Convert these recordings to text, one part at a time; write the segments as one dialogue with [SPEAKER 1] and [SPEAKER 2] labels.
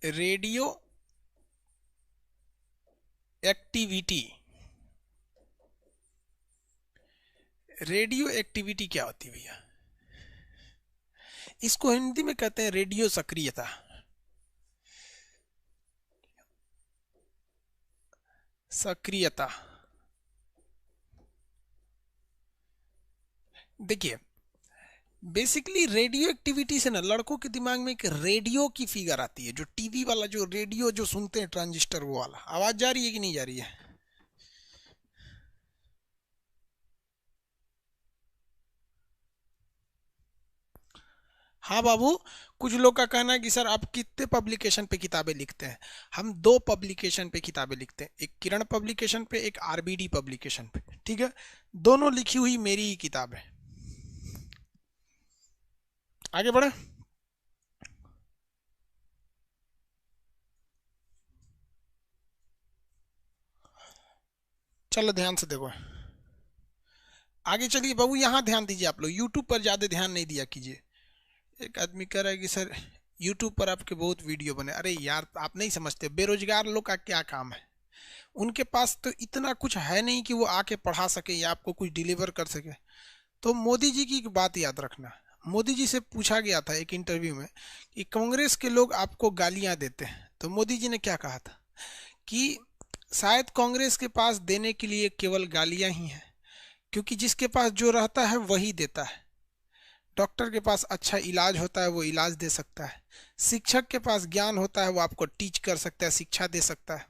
[SPEAKER 1] Radio activity, radio activity क्या होती है भैया? इसको हिंदी में कहते हैं रेडियो सक्रियता। सक्रियता, देखिए बेसिकली रेडियो एक्टिविटी से ना लड़कों के दिमाग में एक रेडियो की फिगर आती है, जो टीवी वाला जो रेडियो जो सुनते हैं ट्रांजिस्टर, वो वाला। आवाज जा रही है कि नहीं जा रही है? हाँ बाबू, कुछ लोग का कहना है कि सर आप कितने पब्लिकेशन पे किताबें लिखते हैं? हम दो पब्लिकेशन पे किताबें लिखते हैं, एक किरण पब्लिकेशन पे, एक आरबीडी पब्लिकेशन पे, ठीक है? दोनों लिखी हुई मेरी ही किताब है। आगे बढ़े। चलो ध्यान से देखो, आगे चलिए बाबू, यहाँ ध्यान दीजिए। आप लोग यूट्यूब पर ज्यादा ध्यान नहीं दिया कीजिए। एक आदमी कह रहा है कि सर यूट्यूब पर आपके बहुत वीडियो बने। अरे यार, आप नहीं समझते, बेरोजगार लोग का क्या काम है? उनके पास तो इतना कुछ है नहीं कि वो आके पढ़ा सके या आपको कुछ डिलीवर कर सके। तो मोदी जी की एक बात याद रखना। मोदी जी से पूछा गया था एक इंटरव्यू में कि कांग्रेस के लोग आपको गालियां देते हैं, तो मोदी जी ने क्या कहा था कि शायद कांग्रेस के पास देने के लिए केवल गालियां ही हैं, क्योंकि जिसके पास जो रहता है वही देता है। डॉक्टर के पास अच्छा इलाज होता है, वो इलाज दे सकता है। शिक्षक के पास ज्ञान होता है, वो आपको टीच कर सकता है, शिक्षा दे सकता है।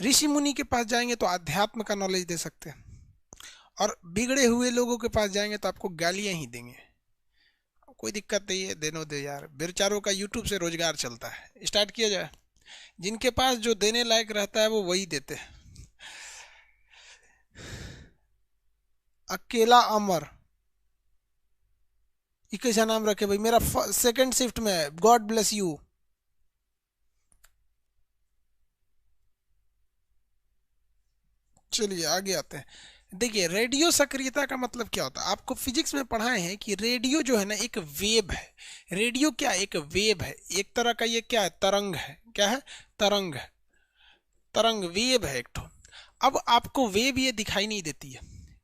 [SPEAKER 1] ऋषि मुनि के पास जाएंगे तो अध्यात्म का नॉलेज दे सकते हैं। और बिगड़े हुए लोगों के पास जाएंगे तो आपको गालियां ही देंगे। कोई दिक्कत नहीं है, देनो दे यार, बेचारों का यूट्यूब से रोजगार चलता है, स्टार्ट किया जाए। जिनके पास जो देने लायक रहता है वो वही देते हैं। अकेला अमर, ये कैसा नाम रखे भाई? मेरा सेकंड शिफ्ट में है, गॉड ब्लेस यू। चलिए आगे आते हैं। देखिए रेडियो सक्रियता का मतलब क्या होता है, आपको फिजिक्स में पढ़ाए हैं कि रेडियो जो है ना एक वेव है। रेडियो क्या, एक वेव है, एक तरह का। ये क्या है? तरंग है। क्या है? तरंग है। तरंग वेव है एक ठो। अब आपको वेव ये दिखाई नहीं देती है।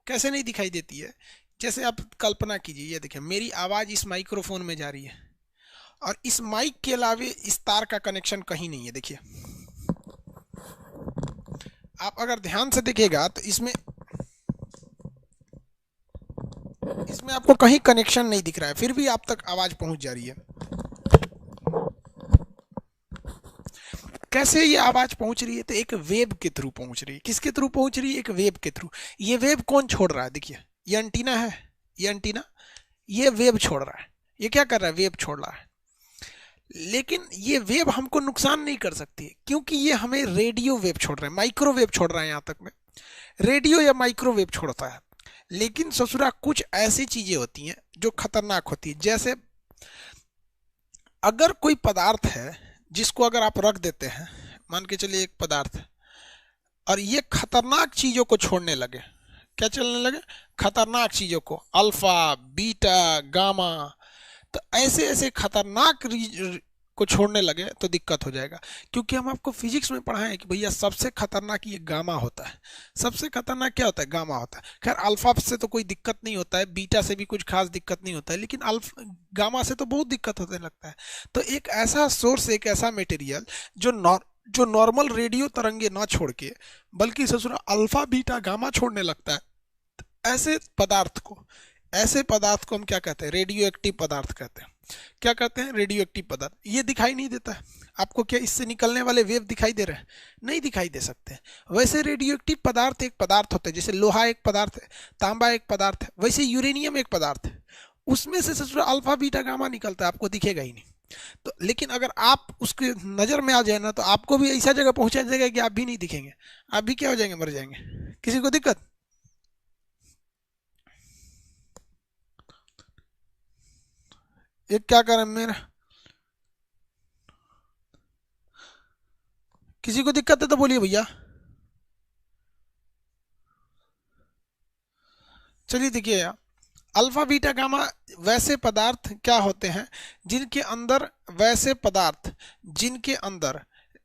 [SPEAKER 1] कैसे नहीं दिखाई देती है? जैसे आप कल्पना कीजिए, ये देखिए मेरी आवाज इस माइक्रोफोन में जा रही है, और इस माइक के अलावे इस तार का कनेक्शन कहीं नहीं है। देखिए, आप अगर ध्यान से देखिएगा तो इसमें इसमें आपको कहीं कनेक्शन नहीं दिख रहा है, फिर भी आप तक आवाज पहुंच जा रही है। कैसे ये आवाज पहुंच रही है? तो एक वेव के थ्रू पहुंच रही है। किसके थ्रू पहुंच रही है? एक वेव के थ्रू। ये वेव कौन छोड़ रहा है? देखिए, ये एंटीना है, ये एंटीना, ये वेव छोड़ रहा है। ये क्या कर रहा है? वेव छोड़ रहा है। लेकिन ये वेव हमको नुकसान नहीं कर सकती है, क्योंकि ये हमें रेडियो वेव छोड़ रहे हैं, माइक्रोवेव छोड़ रहा है। यहां तक में रेडियो या माइक्रोवेव छोड़ता है। लेकिन ससुरा कुछ ऐसी चीजें होती हैं जो खतरनाक होती है। जैसे अगर कोई पदार्थ है जिसको अगर आप रख देते हैं, मान के चलिए एक पदार्थ है, और ये खतरनाक चीजों को छोड़ने लगे। क्या चलने लगे? खतरनाक चीजों को, अल्फा, बीटा, गामा। तो ऐसे ऐसे खतरनाक को छोड़ने लगे तो दिक्कत हो जाएगा। क्योंकि हम आपको फिजिक्स में पढ़ाए हैं कि भैया सबसे खतरनाक ये गामा होता है। सबसे खतरनाक क्या होता है? गामा होता है। खैर अल्फा से तो कोई दिक्कत नहीं होता है, बीटा से भी कुछ खास दिक्कत नहीं होता है, लेकिन अल्फा गामा से तो बहुत दिक्कत होने लगता है। तो एक ऐसा सोर्स, एक ऐसा मटेरियल जो नॉर्मल रेडियो तरंगे ना छोड़ के बल्कि ससुरा अल्फा, बीटा, गामा छोड़ने लगता है, ऐसे पदार्थ को, ऐसे पदार्थ को हम क्या कहते हैं? रेडियो एक्टिव पदार्थ कहते हैं। क्या कहते हैं? रेडियो एक्टिव पदार्थ। ये दिखाई नहीं देता है आपको। क्या इससे निकलने वाले वेव दिखाई दे रहे हैं? नहीं दिखाई दे सकते। वैसे रेडियो एक्टिव पदार्थ एक पदार्थ होता है, जैसे लोहा एक पदार्थ है, तांबा एक पदार्थ है, वैसे यूरेनियम एक पदार्थ है। उसमें से ससुरा अल्फा, बीटा, गामा निकलता है, आपको दिखेगा ही नहीं। तो लेकिन अगर आप उसके नजर में आ जाए ना, तो आपको भी ऐसा जगह पहुंचा जाएगा कि आप भी नहीं दिखेंगे। आप भी क्या हो जाएंगे? मर जाएंगे। किसी को दिक्कत? एक क्या करें मेरा, किसी को दिक्कत है तो बोलिए भैया। चलिए देखिए यार, अल्फा बीटा गामा वैसे पदार्थ क्या होते हैं जिनके अंदर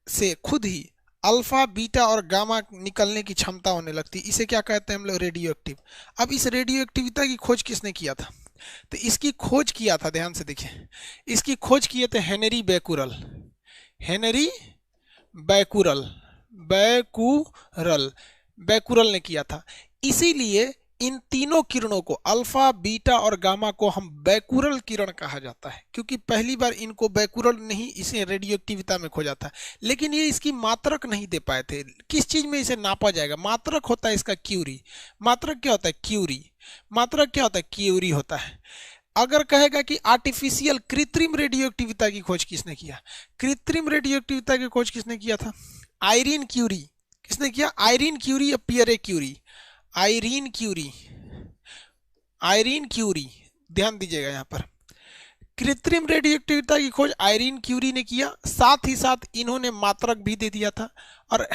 [SPEAKER 1] से खुद ही अल्फा बीटा और गामा निकलने की क्षमता होने लगती है, इसे क्या कहते हैं हम लोग, रेडियो एक्टिव। अब इस रेडियो एक्टिविटी की खोज किसने किया था? तो इसकी खोज किया था, ध्यान से देखिए, इसकी खोज किए थे Henry Becquerel. Henry Becquerel Becquerel Becquerel ने किया था। इसीलिए इन तीनों किरणों को, अल्फा बीटा और गामा को, हम बैकुरल किरण कहा जाता है, क्योंकि पहली बार इनको बैकुरल ने ही इसे रेडियो एक्टिविटी में खोजा था। लेकिन ये इसकी मात्रक नहीं दे पाए थे, किस चीज में इसे नापा जाएगा? मात्रक होता है इसका क्यूरी। मात्रक क्या होता है? क्यूरी। मात्रक क्या होता है? क्यूरी होता है। अगर कहेगा कि आर्टिफिशियल, कृत्रिम रेडियो एक्टिविटी की खोज किसने किया? कृत्रिम रेडियो एक्टिविटी की खोज किसने किया था? Irene Curie. किसने किया? आयरीन क्यूरी या Pierre Curie? Irene Curie. Irene Curie, ध्यान दीजिएगा यहाँ पर, कृत्रिम रेडियो एक्टिविटी की खोज आयरीन क्यूरी ने किया, साथ ही साथ इन्होंने मात्रक भी दे दिया था। और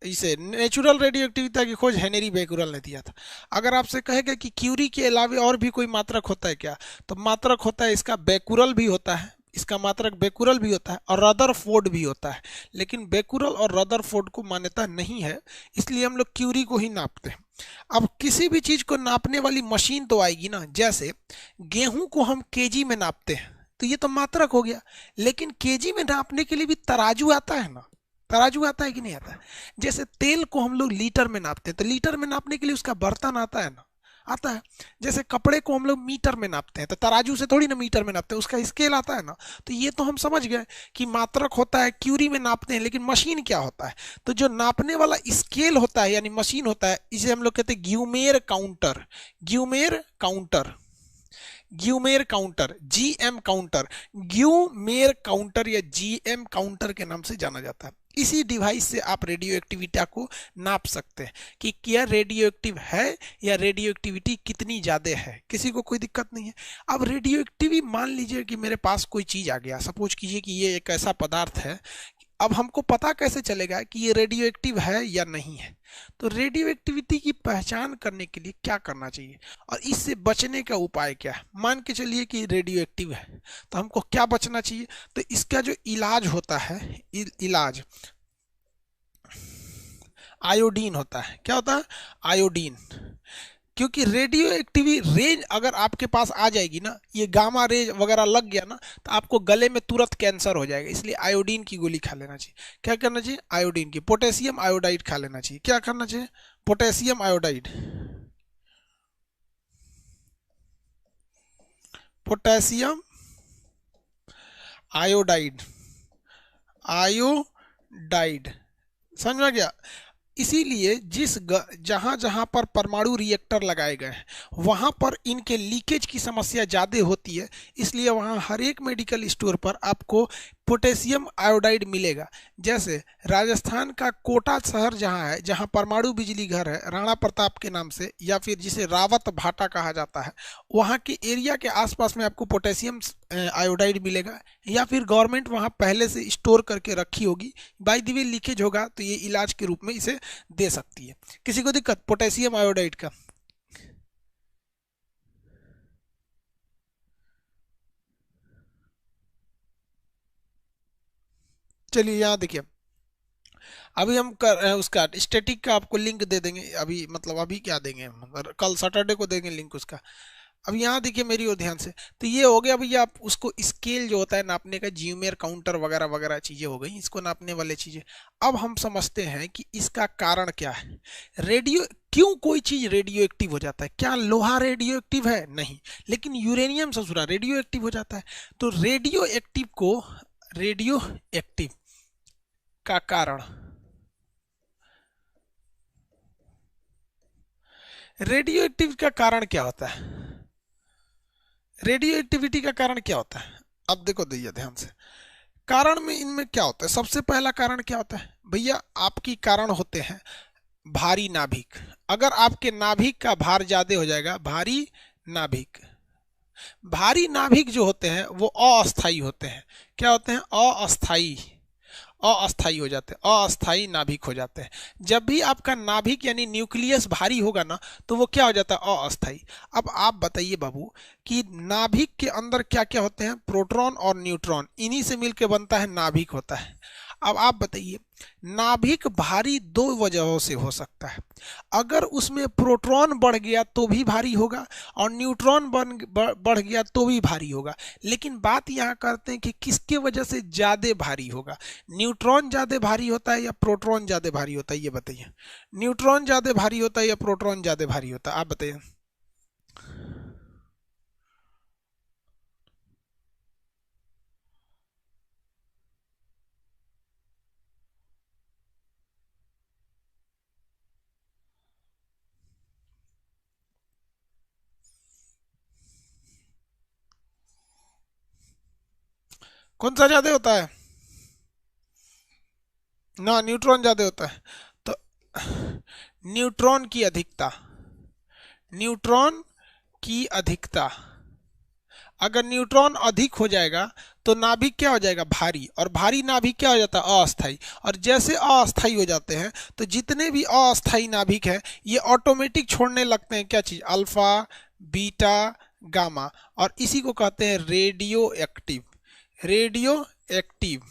[SPEAKER 1] इसे नेचुरल रेडियो एक्टिविटी की खोज हेनरी बैकुरल ने दिया था। अगर आपसे कहेगा कि क्यूरी के अलावा और भी कोई मात्रक होता है क्या, तो मात्रक होता है इसका बैकुरल भी होता है, इसका मात्रक बैकुरल भी होता है और रदरफोर्ड भी होता है। लेकिन बैकुरल और रदरफोर्ड को मान्यता नहीं है, इसलिए हम लोग क्यूरी को ही नापते हैं। अब किसी भी चीज को नापने वाली मशीन तो आएगी ना, जैसे गेहूं को हम केजी में नापते हैं, तो ये तो मात्रक हो गया। लेकिन केजी में नापने के लिए भी तराजू आता है ना, तराजू आता है कि नहीं आता है? जैसे तेल को हम लोग लीटर में नापते हैं, तो लीटर में नापने के लिए उसका बर्तन आता है ना, आता है। जैसे कपड़े को हम लोग मीटर में नापते हैं, तो तराजू से थोड़ी ना मीटर में नापते हैं, उसका स्केल आता है ना। तो ये तो हम समझ गए कि मात्रक होता है, क्यूरी में नापते हैं। लेकिन मशीन क्या होता है? तो जो नापने वाला स्केल होता है यानी मशीन होता है, इसे हम लोग कहते हैं ग्यूमेर काउंटर। ग्यूमेर काउंटर, ग्यूमेर काउंटर, जीएम काउंटर, ग्यूमेर काउंटर या जीएम काउंटर के नाम से जाना जाता है। इसी डिवाइस से आप रेडियो एक्टिविटी को नाप सकते हैं कि क्या रेडियो एक्टिव है या रेडियो एक्टिविटी कितनी ज़्यादा है। किसी को कोई दिक्कत नहीं है। अब रेडियो एक्टिविटी, मान लीजिए कि मेरे पास कोई चीज़ आ गया, सपोज कीजिए कि ये एक ऐसा पदार्थ है, अब हमको पता कैसे चलेगा कि ये रेडियो एक्टिव है या नहीं है? तो रेडियो एक्टिविटी की पहचान करने के लिए क्या करना चाहिए और इससे बचने का उपाय क्या है? मान के चलिए कि रेडियो एक्टिव है, तो हमको क्या बचना चाहिए? तो इसका जो इलाज होता है, इलाज आयोडीन होता है। क्या होता है? आयोडीन। क्योंकि रेडियो एक्टिविटी रेंज अगर आपके पास आ जाएगी ना, ये गामा रेज वगैरह लग गया ना, तो आपको गले में तुरंत कैंसर हो जाएगा। इसलिए आयोडीन की गोली खा लेना चाहिए। क्या करना चाहिए? आयोडीन की, पोटेशियम आयोडाइड खा लेना चाहिए। क्या करना चाहिए? Potassium iodide, potassium iodide, iodide, समझ में गया? इसीलिए जहां जहां पर परमाणु रिएक्टर लगाए गए हैं, वहां पर इनके लीकेज की समस्या ज़्यादा होती है। इसलिए वहां हर एक मेडिकल स्टोर पर आपको पोटेशियम आयोडाइड मिलेगा। जैसे राजस्थान का कोटा शहर जहां है, जहां परमाणु बिजली घर है राणा प्रताप के नाम से, या फिर जिसे रावत भाटा कहा जाता है, वहां के एरिया के आसपास में आपको पोटेशियम आयोडाइड मिलेगा, या फिर गवर्नमेंट वहां पहले से स्टोर करके रखी होगी। बाय द वे लीकेज होगा तो ये इलाज के रूप में इसे दे सकती है। किसी को दिक्कत पोटेशियम आयोडाइड का? चलिए यहाँ देखिए, अभी हम उसका स्टैटिक का आपको लिंक दे देंगे। अभी मतलब अभी क्या देंगे हम, कल सैटरडे को देंगे लिंक उसका। अब यहाँ देखिए मेरी ओर ध्यान से, तो ये हो गया भैया। आप उसको स्केल जो होता है नापने का, जीमेर काउंटर वगैरह वगैरह चीजें हो गई, इसको नापने वाले चीजें। अब हम समझते हैं कि इसका कारण क्या है। रेडियो, क्यों कोई चीज रेडियो एक्टिव हो जाता है? क्या लोहा रेडियो एक्टिव है? नहीं। लेकिन यूरेनियम ससुरा रेडियो एक्टिव हो जाता है। तो रेडियो एक्टिव को, रेडियो एक्टिव का कारण, रेडियो एक्टिव का कारण क्या होता है? रेडियो एक्टिविटी का कारण क्या होता है? अब देखो भैया ध्यान से, कारण में इनमें क्या होता है? सबसे पहला कारण क्या होता है भैया? आपकी कारण होते हैं भारी नाभिक। अगर आपके नाभिक का भार ज्यादा हो जाएगा, भारी नाभिक, भारी नाभिक जो होते हैं वो अस्थायी होते हैं। क्या होते हैं? अस्थायी। अस्थाई हो जाते हैं, अस्थाई नाभिक हो जाते हैं। जब भी आपका नाभिक यानी न्यूक्लियस भारी होगा ना तो वो क्या हो जाता है, अस्थाई। अब आप बताइए बाबू कि नाभिक के अंदर क्या क्या होते हैं, प्रोटॉन और न्यूट्रॉन, इन्हीं से मिलकर बनता है नाभिक होता है। अब आप बताइए, नाभिक भारी दो वजहों से हो सकता है। अगर उसमें प्रोटॉन बढ़ गया तो भी भारी होगा, और न्यूट्रॉन बढ़ गया तो भी भारी होगा। लेकिन बात यहाँ करते हैं कि किसके वजह से ज्यादा भारी होगा, न्यूट्रॉन ज्यादा भारी होता है या प्रोटॉन ज्यादा भारी होता है, ये बताइए। न्यूट्रॉन ज्यादा भारी होता है या प्रोटॉन ज्यादा भारी होता है, आप बताइए। कौन सा ज्यादा होता है ना, न्यूट्रॉन ज्यादा होता है। तो न्यूट्रॉन की अधिकता, न्यूट्रॉन की अधिकता, अगर न्यूट्रॉन अधिक हो जाएगा तो नाभिक क्या हो जाएगा, भारी, और भारी नाभिक क्या हो जाता है, अस्थाई। और जैसे अस्थाई हो जाते हैं तो जितने भी अस्थाई नाभिक है ये ऑटोमेटिक छोड़ने लगते हैं क्या चीज, अल्फा, बीटा, गामा, और इसी को कहते हैं radio active. Radio active,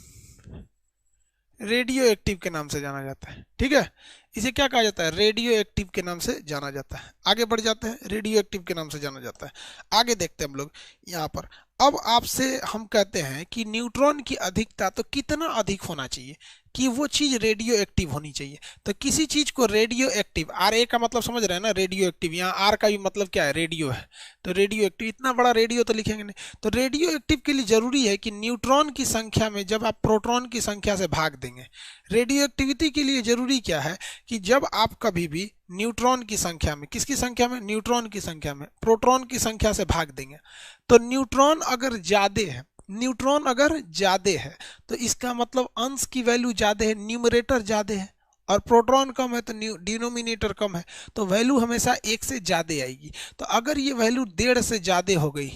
[SPEAKER 1] radio active के नाम से जाना जाता है, ठीक है। इसे क्या कहा जाता है, रेडियो एक्टिव के नाम से जाना जाता है। आगे बढ़ जाते हैं, रेडियो एक्टिव के नाम से जाना जाता है। आगे देखते हैं हम लोग यहाँ पर। अब आपसे हम कहते हैं कि न्यूट्रॉन की अधिकता तो कितना अधिक होना चाहिए कि वो चीज रेडियो एक्टिव होनी चाहिए। तो किसी चीज को रेडियो एक्टिव, आर ए का मतलब समझ रहे हैं ना, रेडियो एक्टिव, यहाँ आर का भी मतलब क्या है, रेडियो है। तो रेडियो एक्टिव, इतना बड़ा रेडियो तो लिखेंगे नहीं। तो रेडियो एक्टिव के लिए जरूरी है कि न्यूट्रॉन की संख्या में जब आप प्रोटॉन की संख्या से भाग देंगे, रेडियो एक्टिविटी के लिए जरूरी क्या है कि जब आप कभी भी न्यूट्रॉन की संख्या में, किसकी संख्या में, न्यूट्रॉन की संख्या में प्रोटॉन की संख्या से भाग देंगे, तो न्यूट्रॉन अगर ज्यादा है, न्यूट्रॉन अगर ज्यादा है तो इसका मतलब अंश की वैल्यू ज्यादा है, न्यूमरेटर ज्यादा है, और प्रोटॉन कम है तो डिनोमिनेटर कम है, तो वैल्यू हमेशा एक से ज्यादा आएगी। तो अगर ये वैल्यू 1.5 से ज्यादा हो गई,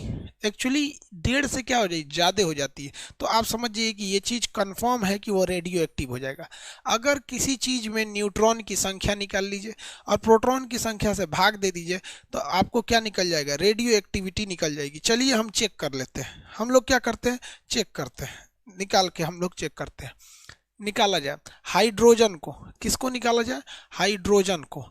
[SPEAKER 1] एक्चुअली 1.5 से क्या हो जाएगी, ज्यादा हो जाती है, तो आप समझिए कि ये चीज कंफर्म है कि वो रेडियो एक्टिव हो जाएगा। अगर किसी चीज में न्यूट्रॉन की संख्या निकाल लीजिए और प्रोटॉन की संख्या से भाग दे दीजिए तो आपको क्या निकल जाएगा, रेडियो एक्टिविटी निकल जाएगी। चलिए हम चेक कर लेते हैं। हम लोग क्या करते हैं, चेक करते हैं, निकाल के हम लोग चेक करते हैं। निकाला जाए हाइड्रोजन को, किसको निकाला जाए, हाइड्रोजन को।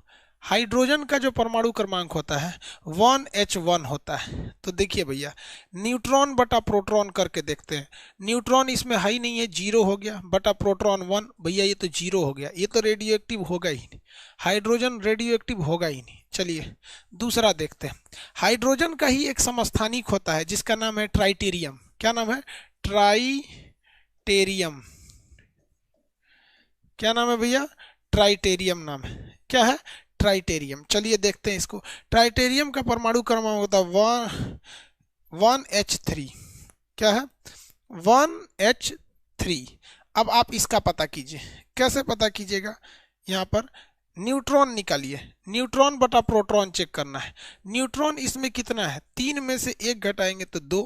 [SPEAKER 1] हाइड्रोजन का जो परमाणु क्रमांक होता है 1H1 होता है। तो देखिए भैया, न्यूट्रॉन बटा प्रोटॉन करके देखते हैं। न्यूट्रॉन इसमें है ही नहीं है, जीरो हो गया, बटा प्रोटॉन 1, भैया ये तो जीरो हो गया, ये तो रेडियो एक्टिव होगा ही नहीं, हाइड्रोजन रेडियो एक्टिव होगा ही नहीं। चलिए दूसरा देखते हैं। हाइड्रोजन का ही एक समस्थानिक होता है जिसका नाम है ट्राइटेरियम। क्या नाम है, ट्राइटेरियम। क्या नाम है भैया, ट्राइटेरियम नाम है। क्या है, ट्राइटेरियम। चलिए देखते हैं इसको। ट्राइटेरियम का परमाणु क्रमांक होता है 1H3। क्या है, 1H3। अब आप इसका पता कीजिए, कैसे पता कीजिएगा, यहाँ पर न्यूट्रॉन निकालिए, न्यूट्रॉन बटा प्रोटॉन चेक करना है। न्यूट्रॉन इसमें कितना है, 3 में से 1 घटाएंगे तो 2,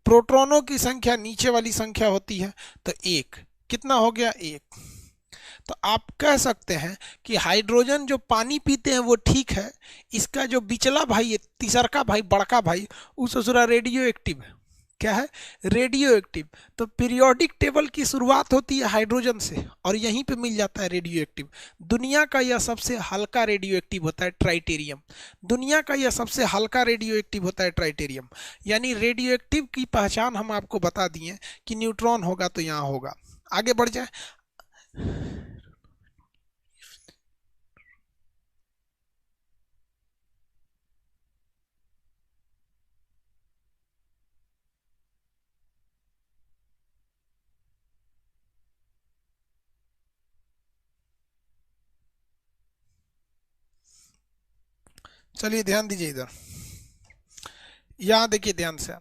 [SPEAKER 1] प्रोटॉनों की संख्या नीचे वाली संख्या होती है तो 1, कितना हो गया, 1। तो आप कह सकते हैं कि हाइड्रोजन जो पानी पीते हैं वो ठीक है, इसका जो बिचला भाई है, तीसरा भाई, बड़का भाई, वो ससुरा रेडियो एक्टिव है। क्या है, रेडियो एक्टिव। तो पीरियोडिक टेबल की शुरुआत होती है हाइड्रोजन से और यहीं पे मिल जाता है रेडियो एक्टिव। दुनिया का यह सबसे हल्का रेडियो एक्टिव होता है ट्राइटेरियम। दुनिया का यह सबसे हल्का रेडियो एक्टिव होता है ट्राइटेरियम। यानी रेडियो एक्टिव की पहचान हम आपको बता दिए कि न्यूट्रॉन होगा तो यहाँ होगा। आगे बढ़ जाए। चलिए ध्यान दीजिए इधर, यहाँ देखिए ध्यान से,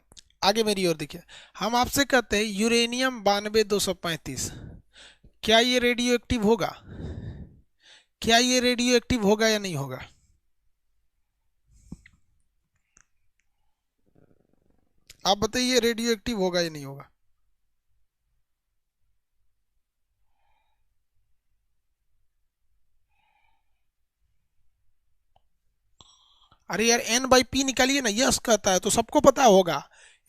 [SPEAKER 1] आगे मेरी ओर देखिए। हम आपसे कहते हैं यूरेनियम 92 235, क्या ये रेडियो एक्टिव होगा, क्या ये रेडियो एक्टिव होगा या नहीं होगा, आप बताइए रेडियो एक्टिव होगा या नहीं होगा। अरे यार एन बाई पी निकालिए ना, यस कहता है तो सबको पता होगा।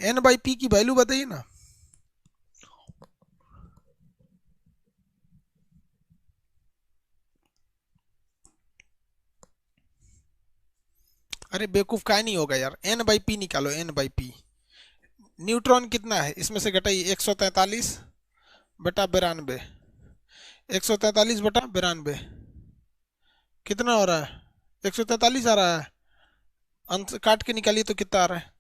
[SPEAKER 1] एन बाई पी की वैल्यू बताइए ना। अरे बेवकूफ का नहीं होगा यार, एन बाई पी निकालो, एन बाई पी। न्यूट्रॉन कितना है इसमें से घटाइए, 143 बटा 92, 143 बटा 92 कितना हो रहा है? 143 आ रहा है। अंत काट के निकालिए तो कितना आ रहा है?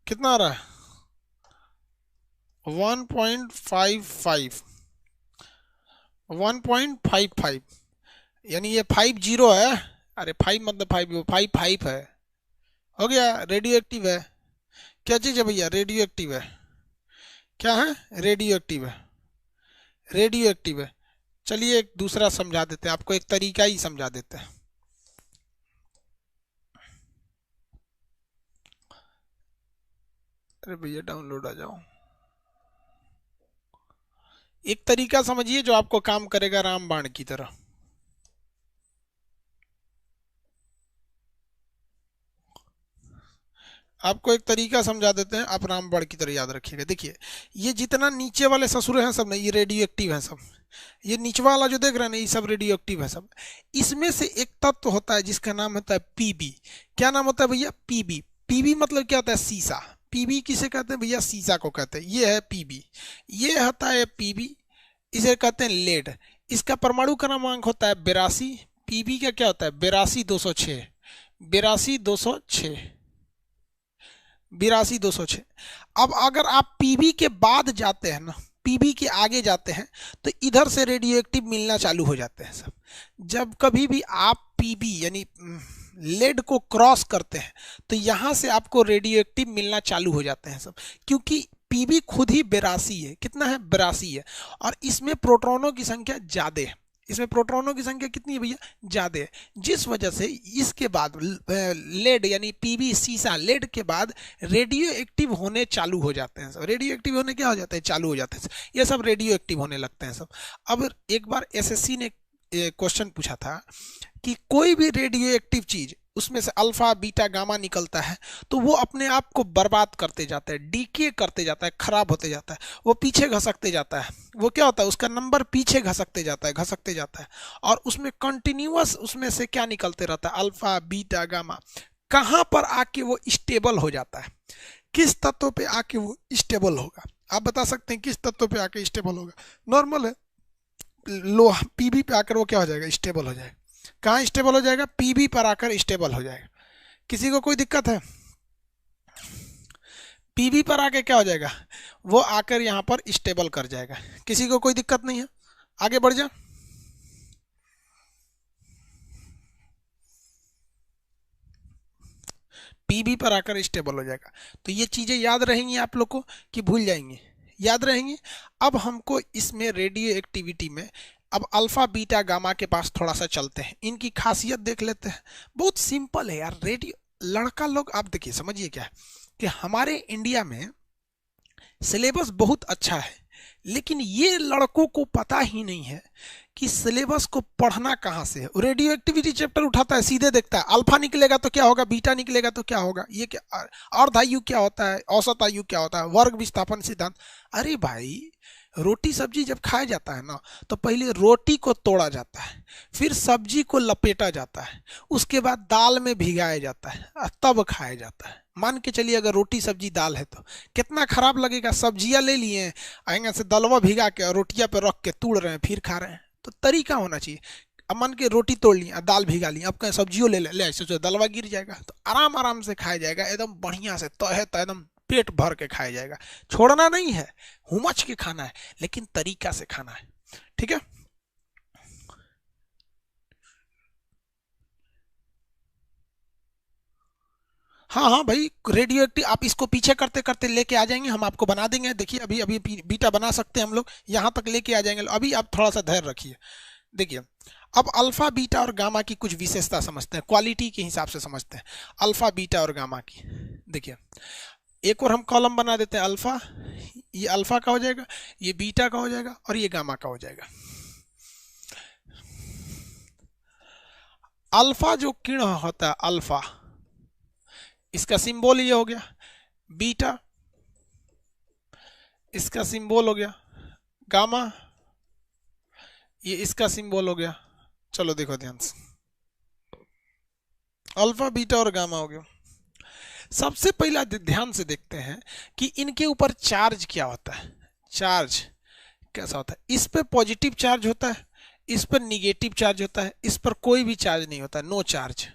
[SPEAKER 1] कितना आ रहा है? 1.55, 1.55, यानी ये 50 है। अरे 5 मतलब 5, 5 है। हो गया, रेडियो एक्टिव है। क्या चीज़ है भैया? रेडियो एक्टिव है। क्या है? रेडियो एक्टिव है, रेडियो एक्टिव है। चलिए एक दूसरा समझा देते हैं आपको, एक तरीका ही समझा देते हैं। अरे भैया डाउनलोड आ जाओ। एक तरीका समझिए जो आपको काम करेगा रामबाण की तरह। आपको एक तरीका समझा देते हैं, आप रामबाण की तरह याद रखिएगा। देखिए ये जितना नीचे वाले ससुरे हैं सब ना, ये रेडियो एक्टिव है सब। ये नीचवा वाला जो देख रहे हैं ना, ये सब रेडियो एक्टिव है सब। इसमें से एक तत्व होता है जिसका नाम होता है पीबी। क्या नाम होता है भैया? पीबी। पीबी मतलब क्या होता है? सीसा। पीबी किसे कहते हैं भैया? सीसा को कहते हैं। ये है पीबी, ये होता है पीबी, इसे कहते हैं लेड। इसका परमाणु क्रमांक होता है 82। पीबी का क्या होता है? 82 206, 82 206, 82 206। अब अगर आप पीबी के बाद जाते हैं ना, पीबी के आगे जाते हैं, तो इधर से रेडियो एक्टिव मिलना चालू हो जाते हैं सब। जब कभी भी आप पीबी यानी लेड को क्रॉस करते हैं तो यहां से आपको रेडियो एक्टिव मिलना चालू हो जाते हैं सब, क्योंकि पीबी खुद ही 82 है। कितना है? 82 है। और इसमें प्रोटॉनों की संख्या ज्यादा है। इसमें प्रोटॉनों की संख्या कितनी है भैया? ज्यादा है। जिस वजह से इसके बाद लेड यानी पीबी सीसा लेड के बाद रेडियो एक्टिव होने चालू हो जाते हैं सब। रेडियो एक्टिव होने क्या हो जाते हैं? चालू हो जाते हैं। ये सब रेडियो एक्टिव होने लगते हैं सब। अब एक बार एसएससी ने क्वेश्चन पूछा था कि कोई भी रेडियो एक्टिव चीज, उसमें से अल्फा बीटा गामा निकलता है, तो वो अपने आप को बर्बाद करते जाता है, डीके करते जाता है, खराब होते जाता है, वो पीछे घसकते जाता है। वो क्या होता है? उसका नंबर पीछे घसकते जाता है, घसकते जाता है। और उसमें कंटिन्यूअस उसमें से क्या निकलते रहता है? Alpha beta gamma. कहां पर आके वो स्टेबल हो जाता है? किस तत्व पे आके वो स्टेबल होगा? आप बता सकते हैं किस तत्व पे आके स्टेबल होगा? नॉर्मल है, लोहा पीबी पे आकर वो क्या हो जाएगा? स्टेबल हो जाएगा। कहाँ स्टेबल हो जाएगा? पीबी पर आकर स्टेबल हो जाएगा। किसी को कोई दिक्कत है? पीबी पर आके क्या हो जाएगा? वो आकर यहाँ पर स्टेबल कर जाएगा। किसी को कोई दिक्कत नहीं है? आगे बढ़ जा। पीबी पर आकर स्टेबल हो जाएगा। तो ये चीजें याद रहेंगी आप लोग को कि भूल जाएंगे? याद रहेंगी। अब हमको इसमें रेडियो एक्टिविटी में अब अल्फा बीटा गामा के पास थोड़ा सा चलते हैं, इनकी खासियत देख लेते हैं। बहुत सिंपल है यार। रेडियो लड़का लोग आप देखिए, समझिए क्या है कि हमारे इंडिया में सिलेबस बहुत अच्छा है, लेकिन ये लड़कों को पता ही नहीं है कि सिलेबस को पढ़ना कहाँ से है। रेडियो एक्टिविटी चैप्टर उठाता है, सीधे देखता है अल्फा निकलेगा तो क्या होगा, बीटा निकलेगा तो क्या होगा, ये क्या, अर्धायु क्या होता है, औसत आयु क्या होता है, वर्ग विस्थापन सिद्धांत। अरे भाई रोटी सब्जी जब खाया जाता है ना, तो पहले रोटी को तोड़ा जाता है, फिर सब्जी को लपेटा जाता है, उसके बाद दाल में भिगाया जाता है और तब खाया जाता है। मान के चलिए अगर रोटी सब्जी दाल है तो कितना खराब लगेगा। सब्जियां ले लिए आएंगे से दलवा भिगा के और रोटियां पे रख के तोड़ रहे हैं फिर खा रहे हैं। तो तरीका होना चाहिए। अब मान के रोटी तोड़ ली, दाल भिगा ली, अब कहीं सब्जियों ले ले ऐसे दलवा गिर जाएगा तो आराम आराम से खाया जाएगा, एकदम बढ़िया से तो है तो एकदम पेट भर के खाया जाएगा। छोड़ना नहीं है, हुमच के खाना है, लेकिन तरीका से खाना है। ठीक है? हाँ हाँ भाई, रेडियो एक्टिव आप इसको पीछे करते करते लेके आ जाएंगे, हम आपको बना देंगे। देखिए अभी अभी बीटा बना सकते हैं हम लोग, यहाँ तक लेके आ जाएंगे। अभी आप थोड़ा सा धैर्य रखिए। देखिए, अब अल्फा बीटा और गामा की कुछ विशेषता समझते हैं, क्वालिटी के हिसाब से समझते हैं अल्फा बीटा और गामा की। देखिए, एक और हम कॉलम बना देते हैं अल्फा, ये अल्फा का हो जाएगा, ये बीटा का हो जाएगा और ये गामा का हो जाएगा। अल्फा जो किरण होता है अल्फा, इसका सिंबल ये हो गया, बीटा इसका सिंबल हो गया, गामा ये इसका सिंबल हो गया। चलो देखो ध्यान से, अल्फा बीटा और गामा हो गया। सबसे पहला ध्यान से देखते हैं कि इनके ऊपर चार्ज क्या होता है, चार्ज कैसा होता है। इस पर पॉजिटिव चार्ज होता है, इस पर निगेटिव चार्ज होता है, इस पर कोई भी चार्ज नहीं होता, नो चार्ज,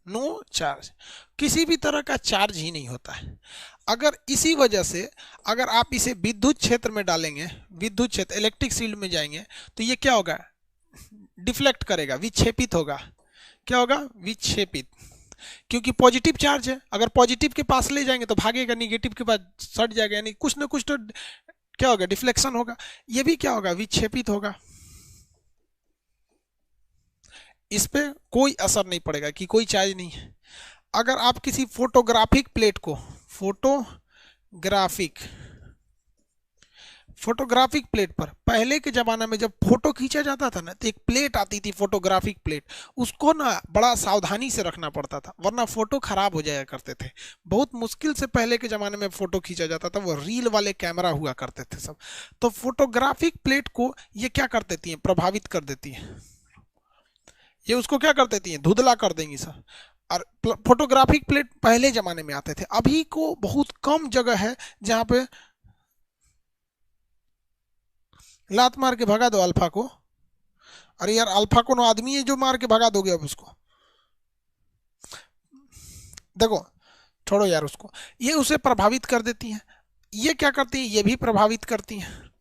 [SPEAKER 1] नो चार्ज, किसी भी तरह का चार्ज ही नहीं होता है। अगर इसी वजह से अगर आप इसे विद्युत क्षेत्र में डालेंगे, विद्युत क्षेत्र इलेक्ट्रिक फील्ड में जाएंगे, तो ये क्या होगा, डिफ्लेक्ट करेगा, विक्षेपित होगा। क्या होगा, विक्षेपित, क्योंकि पॉजिटिव चार्ज है। अगर पॉजिटिव के पास ले जाएंगे तो भागेगा, निगेटिव के पास सट जाएगा, यानी कुछ ना कुछ तो क्या होगा, डिफ्लेक्शन होगा। ये भी क्या होगा, विक्षेपित होगा। इस पे कोई असर नहीं पड़ेगा कि कोई चार्ज नहीं है। अगर आप किसी फोटोग्राफिक प्लेट को, फोटोग्राफिक प्लेट पर पहले के जमाना में जब फोटो खींचा जाता था ना, तो एक प्लेट आती थी फोटोग्राफिक प्लेट, उसको ना बड़ा सावधानी से रखना पड़ता था, वरना फोटो खराब हो जाया करते थे। बहुत मुश्किल से पहले के जमाने में फोटो खींचा जाता था, वो रील वाले कैमरा हुआ करते थे सब। तो फोटोग्राफिक प्लेट को ये क्या कर देती है, प्रभावित कर देती है, ये उसको क्या कर देती है, धुंधला कर देंगी सर। और फोटोग्राफिक प्लेट पहले जमाने में आते थे, अभी को बहुत कम जगह है जहां पे लात मार के भगा दो अल्फा को। अरे यार, अल्फा को ना आदमी है जो मार के भगा दोगे अब उसको, देखो छोड़ो यार उसको। ये उसे प्रभावित कर देती है, ये क्या करती है, ये भी प्रभावित करती है,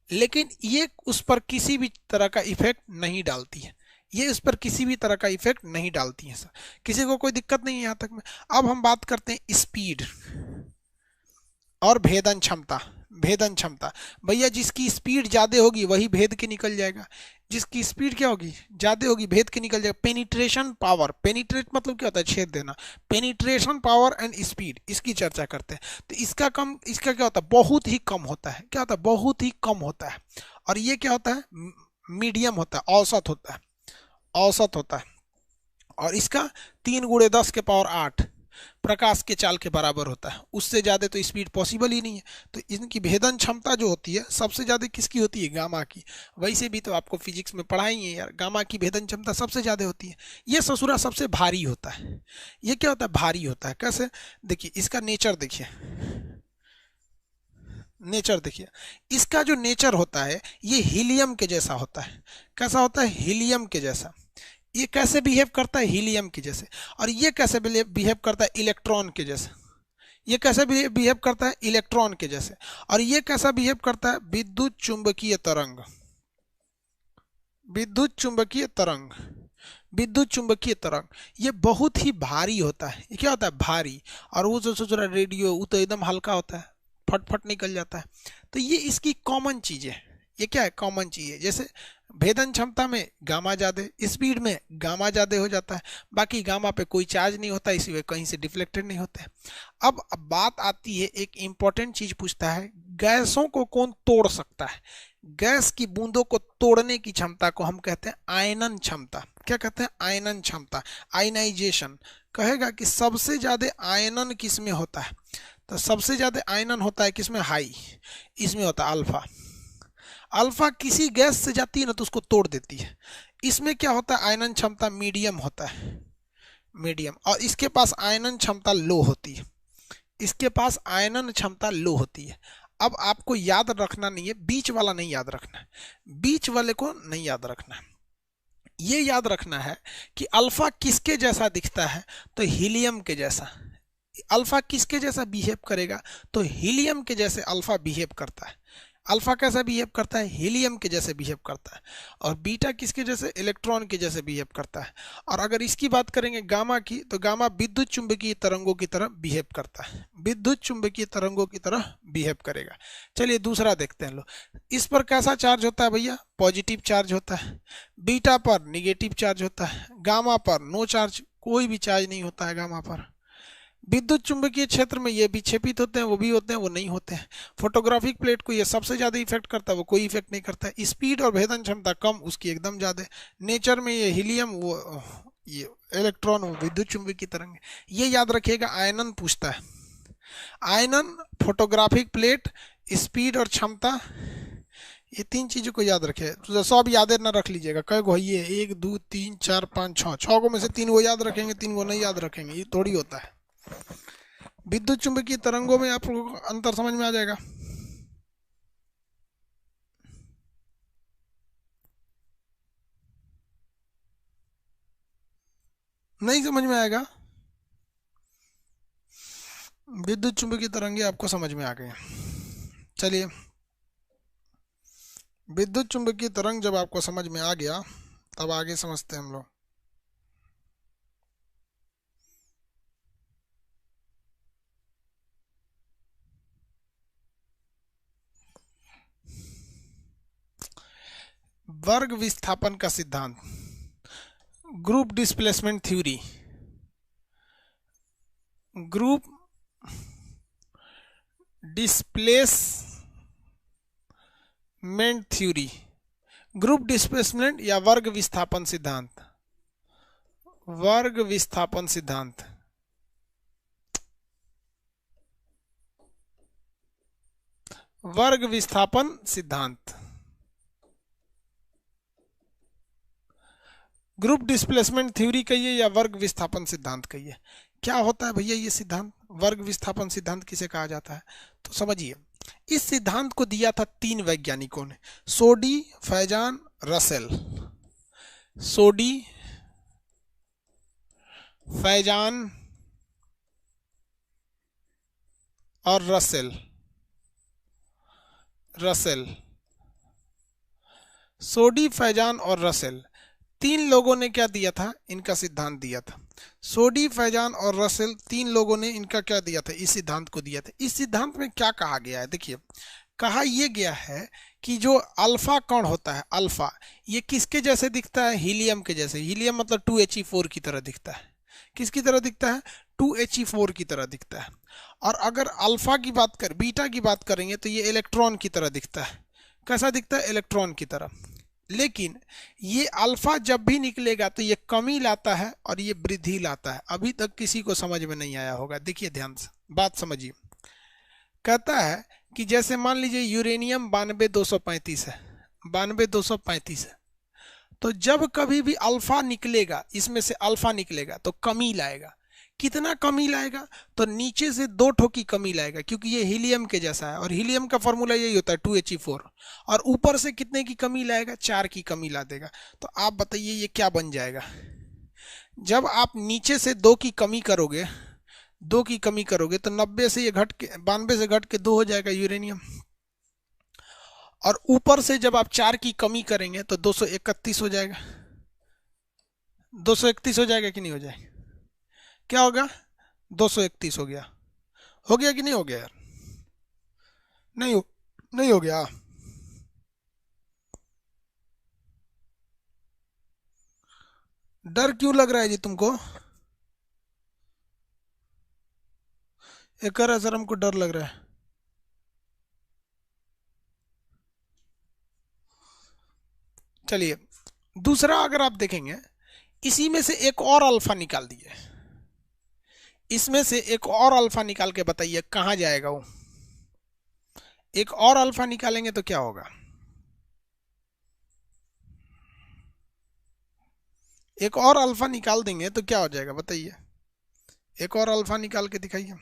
[SPEAKER 1] लेकिन ये उस पर किसी भी तरह का इफेक्ट नहीं डालती है, ये इस पर किसी भी तरह का इफेक्ट नहीं डालती है सर, किसी को कोई दिक्कत नहीं है यहाँ तक में। अब हम बात करते हैं स्पीड और भेदन क्षमता। भेदन क्षमता, भैया जिसकी स्पीड ज्यादा होगी वही भेद के निकल जाएगा, जिसकी स्पीड क्या होगी, ज्यादा होगी, भेद के निकल जाएगा। पेनिट्रेशन पावर, पेनिट्रेट मतलब क्या होता है, छेद देना, पेनिट्रेशन पावर एंड स्पीड, इसकी चर्चा करते हैं। तो इसका क्या होता है, बहुत ही कम होता है। क्या होता है, बहुत ही कम होता है। और ये क्या होता है, मीडियम होता है, औसत होता है, औसत होता है। और इसका 3 × 10⁸ प्रकाश के चाल के बराबर होता है, उससे ज्यादा तो स्पीड पॉसिबल ही नहीं है। तो इनकी भेदन क्षमता जो होती है सबसे ज्यादा किसकी होती है, गामा की। वैसे भी तो आपको फिजिक्स में पढ़ाएंगे यार, गामा की भेदन क्षमता सबसे ज्यादा होती है। ये ससुरा सबसे भारी होता है। ये क्या होता है, भारी होता है। कैसे, देखिए इसका नेचर देखिए, नेचर देखिए, इसका जो नेचर होता है ये हीलियम के जैसा होता है। कैसा होता है, हीलियम के जैसा। ये कैसे बिहेव करता है, हीलियम के जैसे। और ये कैसे बिहेव करता है, इलेक्ट्रॉन के जैसे। ये कैसे बिहेव करता है, इलेक्ट्रॉन के जैसे। और ये कैसा बिहेव करता है, विद्युत चुंबकीय तरंग, विद्युत चुंबकीय तरंग, विद्युत चुंबकीय तरंग। ये बहुत ही भारी होता है। ये क्या होता है, भारी। और वो जो रेडियो, वो तो एकदम हल्का होता है, फटफट निकल जाता है। तो ये इसकी कॉमन चीज है। ये क्या है, कॉमन चीज है। जैसे भेदन क्षमता में गामा ज्यादा, स्पीड में गामा ज्यादा हो जाता है, बाकी गामा पे कोई चार्ज नहीं होता, इसीलिए कहीं से डिफ्लेक्टेड नहीं होता है। अब बात आती है, एक इंपॉर्टेंट चीज पूछता है, गैसों को कौन तोड़ सकता है। गैस की बूंदों को तोड़ने की क्षमता को हम कहते हैं आयनन क्षमता। क्या कहते हैं, आयनन क्षमता, आयनाइजेशन। कहेगा कि सबसे ज्यादा आयनन किसमें होता है, तो सबसे ज्यादा आयनन होता है किसमें, हाई, इसमें होता है अल्फा। अल्फा किसी गैस से जाती है ना तो उसको तोड़ देती है। इसमें क्या होता है, आयनन क्षमता मीडियम होता है, मीडियम। और इसके पास आयनन क्षमता लो होती है, इसके पास आयनन क्षमता लो होती है। अब आपको याद रखना नहीं है, बीच वाला नहीं याद रखना है, बीच वाले को नहीं याद रखना है। ये याद रखना है कि अल्फा किसके जैसा दिखता है, तो हीलियम के जैसा। अल्फा किसके जैसा बिहेव करेगा, तो हीलियम के जैसे अल्फा बिहेव करता है। अल्फा कैसा बिहेव करता है, हीलियम के जैसे बिहेव करता है, और बीटा किसके जैसे, इलेक्ट्रॉन के जैसे बिहेव करता है। और अगर इसकी बात करेंगे गामा की, तो गामा विद्युत चुंबकीय तरंगों की तरह बिहेव करता है, विद्युत चुंबकीय तरंगों की तरह बिहेव करेगा। चलिए दूसरा देखते हैं लो। इस पर कैसा चार्ज होता है भैया, पॉजिटिव चार्ज होता है। बीटा पर निगेटिव चार्ज होता है। गामा पर नो चार्ज, कोई भी चार्ज नहीं होता है गामा पर। विद्युत चुंबकीय क्षेत्र में ये विक्षेपित होते हैं, वो भी होते हैं, वो नहीं होते हैं। फोटोग्राफिक प्लेट को ये सबसे ज्यादा इफेक्ट करता है, वो कोई इफेक्ट नहीं करता है। स्पीड और भेदन क्षमता कम, उसकी एकदम ज्यादा। नेचर में ये हीलियम, वो ये इलेक्ट्रॉन, वो विद्युत चुंबकीय तरंग। ये याद रखिएगा, आयनन पूछता है। आयनन, फोटोग्राफिक प्लेट, स्पीड और क्षमता, ये तीन चीजों को याद रखे। तो सब याद ना रख लीजिएगा, कई गो ये 1 2 3 4 5 6, 6 में से 3 वो याद रखेंगे, 3 वो नहीं याद रखेंगे, ये थोड़ी होता है। विद्युत चुंबकीय तरंगों में आपको अंतर समझ में आ जाएगा। नहीं समझ में आएगा, विद्युत चुंबकीय तरंगे आपको समझ में आ गए। चलिए, विद्युत चुंबकीय तरंग जब आपको समझ में आ गया, तब आगे समझते हैं हम लोग। वर्ग विस्थापन का सिद्धांत, group displacement theory, group displacement theory, group displacement या वर्ग विस्थापन सिद्धांत, वर्ग विस्थापन सिद्धांत। वर्ग विस्थापन सिद्धांत, ग्रुप डिस्प्लेसमेंट थ्योरी कहिए या वर्ग विस्थापन सिद्धांत कहिए। क्या होता है भैया ये सिद्धांत, वर्ग विस्थापन सिद्धांत किसे कहा जाता है? तो समझिए, इस सिद्धांत को दिया था 3 वैज्ञानिकों ने, सोडी, फैजान, रसेल। सोडी, फैजान और रसेल। रसेल, सोडी, फैजान और रसेल, 3 लोगों ने क्या दिया था, इनका सिद्धांत दिया था। सोडी, फैजान और रसेल, 3 लोगों ने इनका क्या दिया था, इस सिद्धांत को दिया था। इस सिद्धांत में क्या कहा गया है, देखिए, कहा यह गया है कि जो अल्फा कण होता है, अल्फा, ये किसके जैसे दिखता है, हीलियम के जैसे। हीलियम मतलब 2He4 की तरह दिखता है। किसकी तरह दिखता है, 2He4 की तरह दिखता है। और अगर अल्फा की बात कर, बीटा की बात करेंगे, तो ये इलेक्ट्रॉन की तरह दिखता है। कैसा दिखता है, इलेक्ट्रॉन की तरह। लेकिन ये अल्फा जब भी निकलेगा तो ये कमी लाता है और ये वृद्धि लाता है। अभी तक किसी को समझ में नहीं आया होगा, देखिए ध्यान से बात समझिए। कहता है कि जैसे मान लीजिए यूरेनियम 92 235 है, 92 235 है, तो जब कभी भी अल्फा निकलेगा, इसमें से अल्फा निकलेगा तो कमी लाएगा। कितना कमी लाएगा, तो नीचे से 2 ठो की कमी लाएगा, क्योंकि ये हीलियम के जैसा है और हीलियम का फॉर्मूला यही होता है 2He4। और ऊपर से कितने की कमी लाएगा, 4 की कमी ला देगा। तो आप बताइए ये क्या बन जाएगा। जब आप नीचे से 2 की कमी करोगे, 2 की कमी करोगे, तो 90 से ये घट के 92 से घट के 2 हो जाएगा यूरेनियम। और ऊपर से जब आप 4 की कमी करेंगे तो 231 हो जाएगा। 231 हो जाएगा कि नहीं हो जाएगा, क्या होगा, 231 हो गया कि नहीं हो गया यार, नहीं हो गया। डर क्यों लग रहा है जी तुमको, एक सर हमको डर लग रहा है। चलिए दूसरा अगर आप देखेंगे, इसी में से एक और अल्फा निकाल दिए, इसमें से एक और अल्फा निकाल के बताइए कहां जाएगा वो। एक और अल्फा निकालेंगे तो क्या होगा, एक और अल्फा निकाल देंगे तो क्या हो जाएगा बताइए, एक और अल्फा निकाल के दिखाइए।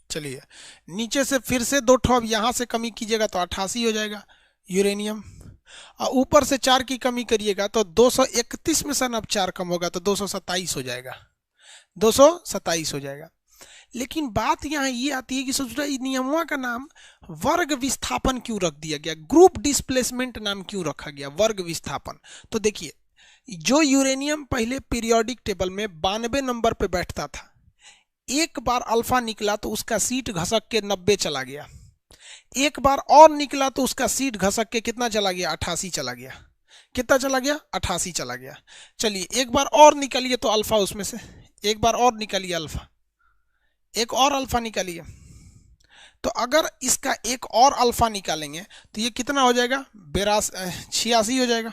[SPEAKER 1] चलिए नीचे से फिर से 2 ठो अब यहाँ से कमी कीजिएगा तो 88 हो जाएगा यूरेनियम, और ऊपर से 4 की कमी करिएगा तो 231 में से अब 4 कम होगा तो 227 हो जाएगा, 227 हो जाएगा। लेकिन बात यहाँ ये आती है कि सोचो नियमों का नाम वर्ग विस्थापन क्यों रख दिया गया, ग्रुप डिस्प्लेसमेंट नाम क्यों रखा गया, वर्ग विस्थापन। तो देखिए जो यूरेनियम पहले पीरियोडिक टेबल में 92 नंबर पे बैठता था, एक बार अल्फा निकला तो उसका सीट घसक के 90 चला गया, एक बार और निकला तो उसका सीट घसक के कितना चला गया, 88 चला गया। कितना चला गया, 88 चला गया। चलिए एक बार और निकलिए तो अल्फा उसमें से, एक बार और निकलिए अल्फा, एक और अल्फा निकालिए। तो अगर इसका एक और अल्फा निकालेंगे तो ये कितना हो जाएगा, 86 हो जाएगा।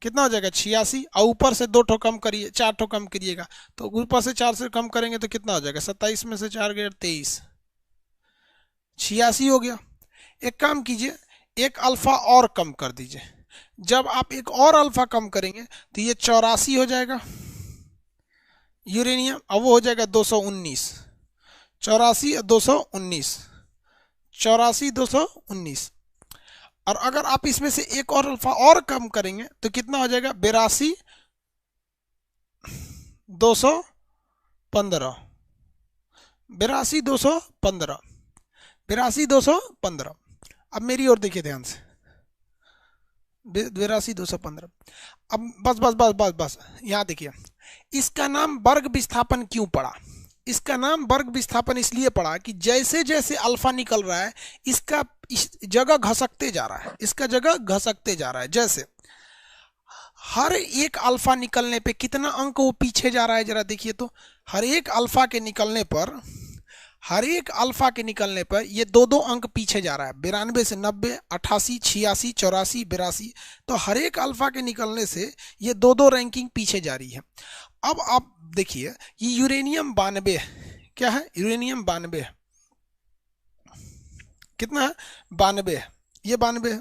[SPEAKER 1] कितना हो जाएगा, 86, और ऊपर से 2 ठो कम करिए, 4 ठो कम करिएगा तो ऊपर से 4 से कम करेंगे तो कितना हो जाएगा, 27 में से 4 गए 23, 86 हो गया। एक काम कीजिए, एक अल्फा और कम कर दीजिए। जब आप एक और अल्फा कम करेंगे तो ये 84 हो जाएगा यूरेनियम, अब वो हो जाएगा 219, 84 219, 84 219। और अगर आप इसमें से एक और अल्फा और कम करेंगे तो कितना हो जाएगा, 82 215, 82 215, 82 215। अब मेरी ओर देखिए ध्यान से, 82 215। अब बस बस बस बस बस यहाँ देखिए, इसका नाम वर्ग विस्थापन क्यों पड़ा, इसका नाम वर्ग विस्थापन इसलिए पड़ा कि जैसे जैसे अल्फा निकल रहा है इसका इस जगह घसकते जा रहा है, इसका जगह घसकते जा रहा है। जैसे हर एक अल्फा निकलने पे कितना अंक वो पीछे जा रहा है, जरा देखिए तो, हर एक अल्फा के निकलने पर, हर एक अल्फा के निकलने पर ये 2-2 अंक पीछे जा रहा है, 92 से 90, 88, 86, 84, 82। तो हर एक अल्फा के निकलने से ये 2-2 रैंकिंग पीछे जा रही है। अब आप देखिए ये यूरेनियम 92 क्या है, यूरेनियम 92 है, कितना है, 92 है, ये 92 है।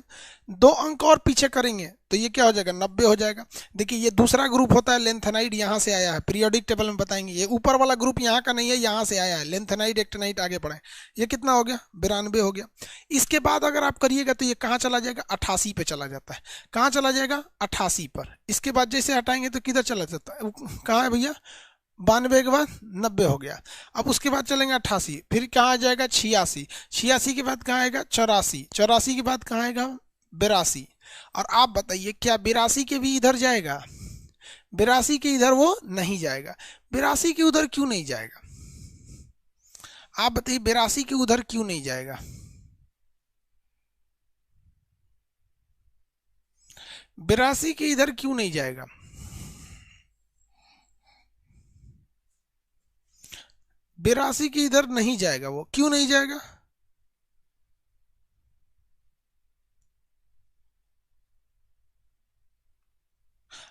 [SPEAKER 1] 2 अंक और पीछे करेंगे तो ये क्या हो जाएगा, 90 हो जाएगा। देखिए ये दूसरा ग्रुप होता है लेंथेनाइड, यहाँ से आया है, पीरियोडिक टेबल में बताएंगे। ये ऊपर वाला ग्रुप यहाँ का नहीं है, यहाँ से आया है लेंथेनाइड एक्टिनाइड, आगे बढ़े। ये कितना हो गया, 92 हो गया। इसके बाद अगर आप करिएगा तो ये कहाँ चला जाएगा, 88 पे चला जाता है। कहाँ चला जाएगा, 88 पर। इसके बाद जैसे हटाएंगे तो किधर चला जाता है, कहाँ है भैया, 92 के बाद 90 हो गया। अब उसके बाद चलेंगे 88, फिर कहाँ आ जाएगा 86, 86 के बाद कहाँ आएगा 84, 84 के बाद कहाँ आएगा 82। और आप बताइए क्या 82 के भी इधर जाएगा, 82 के इधर वो नहीं जाएगा। 82 के उधर क्यों नहीं जाएगा, आप बताइए 82 के उधर क्यों नहीं जाएगा। 82 के इधर क्यों नहीं जाएगा, 82 के इधर नहीं जाएगा, वो क्यों नहीं जाएगा।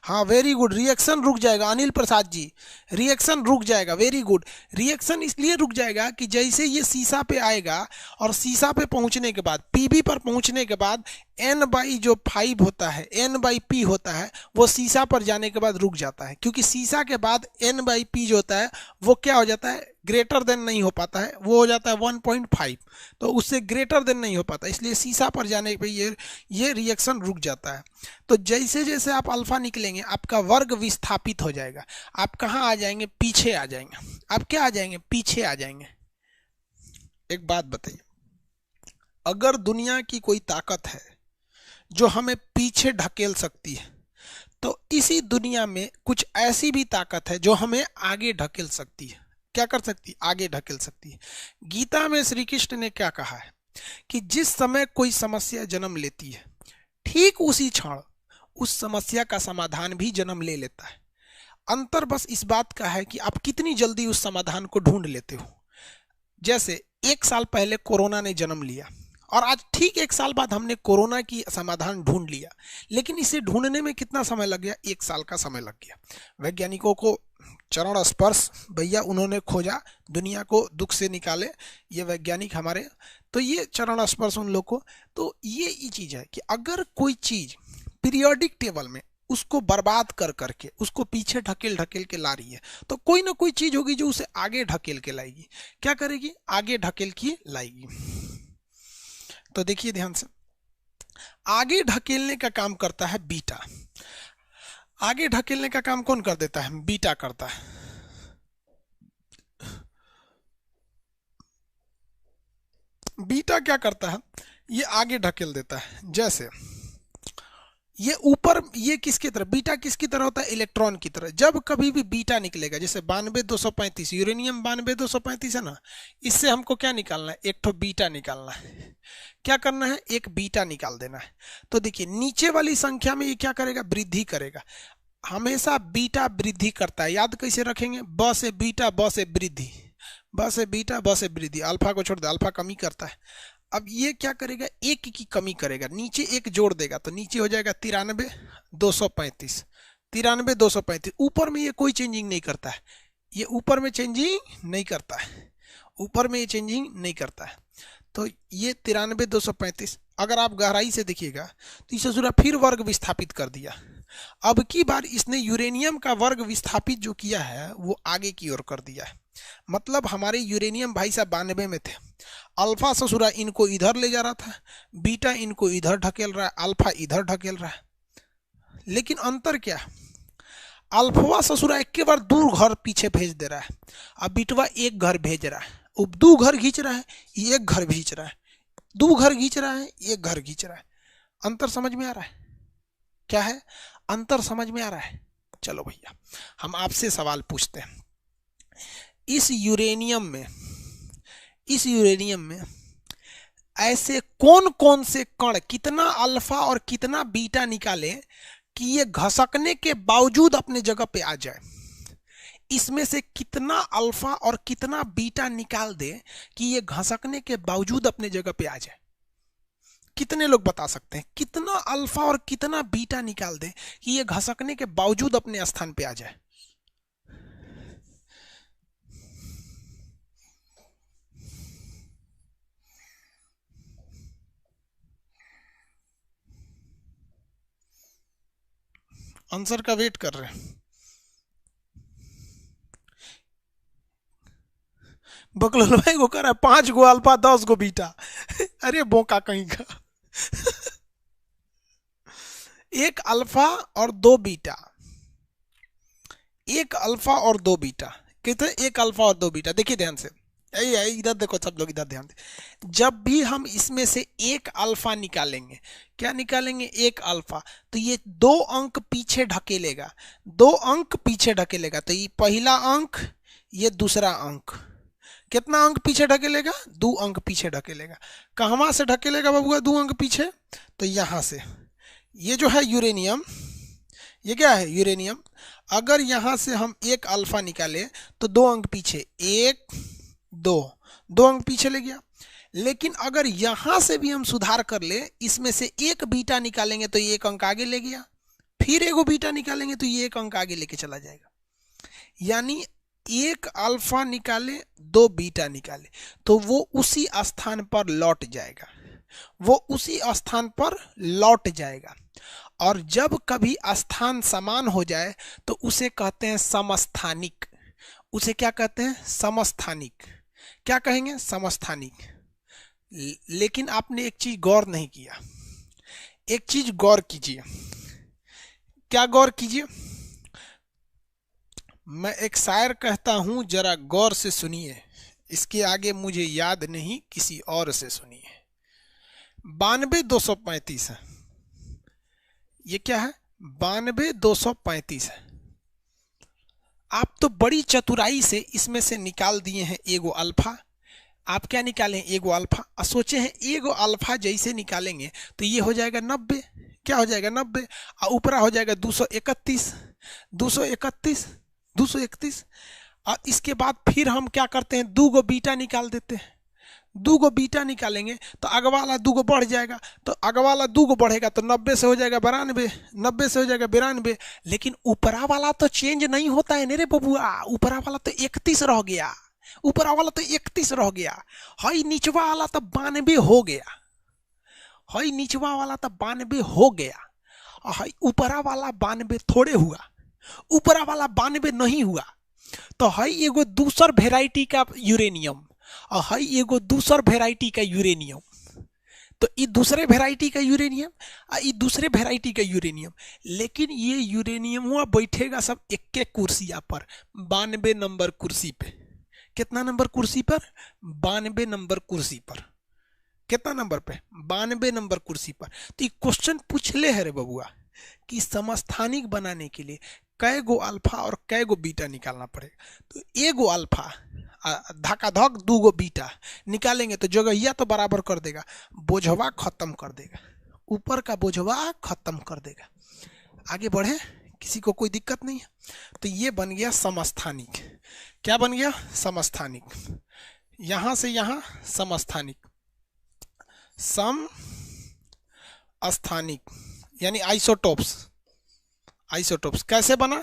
[SPEAKER 1] हाँ वेरी गुड, रिएक्शन रुक जाएगा अनिल प्रसाद जी, रिएक्शन रुक जाएगा, वेरी गुड। रिएक्शन इसलिए रुक जाएगा कि जैसे ये सीसा पे आएगा और सीसा पे पहुंचने के बाद, पीबी पर पहुंचने के बाद N/5 होता है, N/P होता है, वो सीसा पर जाने के बाद रुक जाता है। क्योंकि सीसा के बाद N/P जो होता है वो क्या हो जाता है, ग्रेटर देन नहीं हो पाता है, वो हो जाता है 1.5, तो उससे ग्रेटर देन नहीं हो पाता, इसलिए सीसा पर जाने पे ये रिएक्शन रुक जाता है। तो जैसे जैसे आप अल्फा निकलेंगे आपका वर्ग विस्थापित हो जाएगा, आप कहाँ आ जाएंगे, पीछे आ जाएंगे। आप क्या आ जाएंगे, पीछे आ जाएंगे। एक बात बताइए, अगर दुनिया की कोई ताकत है जो हमें पीछे ढकेल सकती है तो इसी दुनिया में कुछ ऐसी भी ताकत है जो हमें आगे ढकेल सकती है। क्या कर सकती है, आगे ढकेल सकती है। गीता में श्री कृष्ण ने क्या कहा है कि जिस समय कोई समस्या जन्म लेती है ठीक उसी क्षण उस समस्या का समाधान भी जन्म ले लेता है। अंतर बस इस बात का है कि आप कितनी जल्दी उस समाधान को ढूंढ लेते हो। जैसे 1 साल पहले कोरोना ने जन्म लिया और आज ठीक 1 साल बाद हमने कोरोना की समाधान ढूंढ लिया, लेकिन इसे ढूंढने में कितना समय लग गया, 1 साल का समय लग गया। वैज्ञानिकों को चरण स्पर्श, भैया उन्होंने खोजा, दुनिया को दुख से निकाले, ये वैज्ञानिक हमारे, तो ये चरण स्पर्श उन लोग को। तो ये चीज है कि अगर कोई चीज पीरियोडिक टेबल में उसको बर्बाद कर करके उसको पीछे ढकेल ढकेल के ला रही है, तो कोई ना कोई चीज होगी जो उसे आगे ढकेल के लाएगी। क्या करेगी? आगे ढकेल के लाएगी। तो देखिए ध्यान से, आगे ढकेलने का काम करता है बीटा। आगे ढकेलने का काम कौन कर देता है? बीटा करता है। बीटा क्या करता है? ये आगे ढकेल देता है। जैसे ये ऊपर, ये किसकी तरह? बीटा किसकी तरह होता है? इलेक्ट्रॉन की तरह। जब कभी भी बीटा निकलेगा, जैसे 92,235, यूरेनियम 92,235 है ना, इससे हमको क्या निकालना है? एक ठो बीटा निकालना है। क्या करना है? एक बीटा निकाल देना है। तो देखिए नीचे वाली संख्या में ये क्या करेगा? वृद्धि करेगा। हमेशा बीटा वृद्धि करता है। याद कैसे रखेंगे? ब से बीटा, ब से वृद्धि, ब से बीटा, ब से वृद्धि। अल्फा को छोड़ दे, अल्फा कमी करता है। अब ये क्या करेगा? एक की कमी करेगा, नीचे एक जोड़ देगा, तो नीचे हो जाएगा 93,235, 93,235। ऊपर में ये कोई चेंजिंग नहीं करता है, ये ऊपर में चेंजिंग नहीं करता है, ऊपर में ये चेंजिंग नहीं करता है। तो ये 93,235, अगर आप गहराई से देखिएगा तो इसे पूरा फिर वर्ग विस्थापित कर दिया। अब की बार इसने यूरेनियम का वर्ग विस्थापित जो किया है वो आगे की ओर कर दिया है। मतलब हमारे यूरेनियम भाई साहब 92 में थे, अल्फा ससुरा इनको इधर ले जा रहा था, बीटा इनको इधर ढकेल रहा है, अल्फा इधर ढकेल रहा है। लेकिन अंतर क्या? अल्फवा ससुरा एक के बार 2 घर पीछे भेज दे रहा है, अब बीटवा 1 घर भेज रहा है। 2 घर खींच रहा है, 1 घर खींच रहा है, 2 घर खींच रहा है, 1 घर खींच रहा है। अंतर समझ में आ रहा है? क्या है अंतर? समझ में आ रहा है? चलो भैया हम आपसे सवाल पूछते हैं, इस यूरेनियम में ऐसे कौन कौन से कण कितना अल्फा और कितना बीटा निकाले कि ये घसकने के बावजूद अपने जगह पे आ जाए? इसमें से कितना अल्फा और कितना बीटा निकाल दे कि ये घसकने के बावजूद अपने जगह पे आ जाए? कितने लोग बता सकते हैं कितना अल्फा और कितना बीटा निकाल दे कि ये घसकने के बावजूद अपने स्थान पे आ जाए? आंसर का वेट कर रहे हैं। बकलोल भाई को कर रहा है 5 गो अल्फा 10 गो बीटा। अरे बोका कहीं का। 1 अल्फा और 2 बीटा, 1 अल्फा और 2 बीटा। कितने? 1 अल्फा और 2 बीटा। देखिए ध्यान से, इधर देखो सब लोग, इधर ध्यान दे। जब भी हम इसमें से 1 अल्फा निकालेंगे, क्या निकालेंगे? 1 अल्फा, तो ये 2 अंक पीछे ढकेलेगा, 2 अंक पीछे ढकेलेगा। तो ये पहला अंक, ये दूसरा अंक, कितना अंक पीछे ढकेलेगा? 2 अंक पीछे ढकेलेगा। कहां से ढकेलेगा बाबूआ 2 अंक पीछे? तो यहां से। ये जो है यूरेनियम, ये क्या है? यूरेनियम। अगर यहां से हम 1 अल्फा निकाले तो 2 अंक पीछे, 1 2 अंक पीछे ले गया। लेकिन अगर यहां से भी हम सुधार कर ले, इसमें से 1 बीटा निकालेंगे तो ये 1 अंक आगे ले गया, फिर 1 बीटा निकालेंगे तो ये 1 अंक आगे लेके चला जाएगा। यानी 1 अल्फा निकाले 2 बीटा निकाले तो वो उसी स्थान पर लौट जाएगा, वो उसी स्थान पर लौट जाएगा। और जब कभी स्थान समान हो जाए तो उसे कहते हैं समस्थानिक। उसे क्या कहते हैं? समस्थानिक। क्या कहेंगे? समस्थानिक। लेकिन आपने एक चीज गौर नहीं किया, एक चीज गौर कीजिए। क्या गौर कीजिए? मैं एक शायर कहता हूं, जरा गौर से सुनिए, इसके आगे मुझे याद नहीं, किसी और से सुनिए। 92,235 है, ये क्या है? 92,235 है। आप तो बड़ी चतुराई से इसमें से निकाल दिए हैं 1 अल्फा। आप क्या निकाले? 1 अल्फा। और सोचे हैं 1 अल्फा जैसे निकालेंगे तो ये हो जाएगा 90। क्या हो जाएगा? 90। और ऊपरा हो जाएगा 231, 231, 231। और इसके बाद फिर हम क्या करते हैं? 2 बीटा निकाल देते हैं। 2 बीटा निकालेंगे तो अगवा वाला 2 बढ़ जाएगा, तो अगवा वाला 2 बढ़ेगा तो 90 से हो जाएगा 92, 90 से हो जाएगा 92। लेकिन ऊपरा वाला तो चेंज नहीं होता है मेरे बबुआ, ऊपरा वाला तो 31 रह गया, ऊपरा वाला तो 31 रह गया। हई निचवा वाला तो 92 हो गया, हई निचवा वाला तो 92 हो गया। हाई ऊपरा वाला 92 थोड़े हुआ, ऊपरा वाला 92 नहीं हुआ। तो हाई एगो दूसर वेराइटी का यूरेनियम और हाई एगो दूसर वेराइटी का यूरेनियम। तो ये दूसरे वेराइटी का यूरेनियम और ये दूसरे वेराइटी का यूरेनियम, लेकिन ये यूरेनियम हुआ बैठेगा सब एक एक कुर्सिया पर, 92 नंबर कुर्सी पे। कितना नंबर कुर्सी पर? 92 नंबर कुर्सी पर। कितना नंबर पे? 92 नंबर कुर्सी पर। तो ये क्वेश्चन पूछले है रे बबुआ कि समस्थानिक बनाने के लिए कै गो अल्फा और कै गो बीटा निकालना पड़ेगा। तो एगो अल्फा धकाधक 2 गो बीटा निकालेंगे तो जगहिया तो बराबर कर देगा, बोझवा खत्म कर देगा, ऊपर का बोझवा खत्म कर देगा। आगे बढ़े, किसी को कोई दिक्कत नहीं है। तो ये बन गया समस्थानिक। क्या बन गया? समस्थानिक। यहां से यहां समस्थानिक, सम स्थानिक यानी आइसोटोप्स। आइसोटोप्स कैसे बना?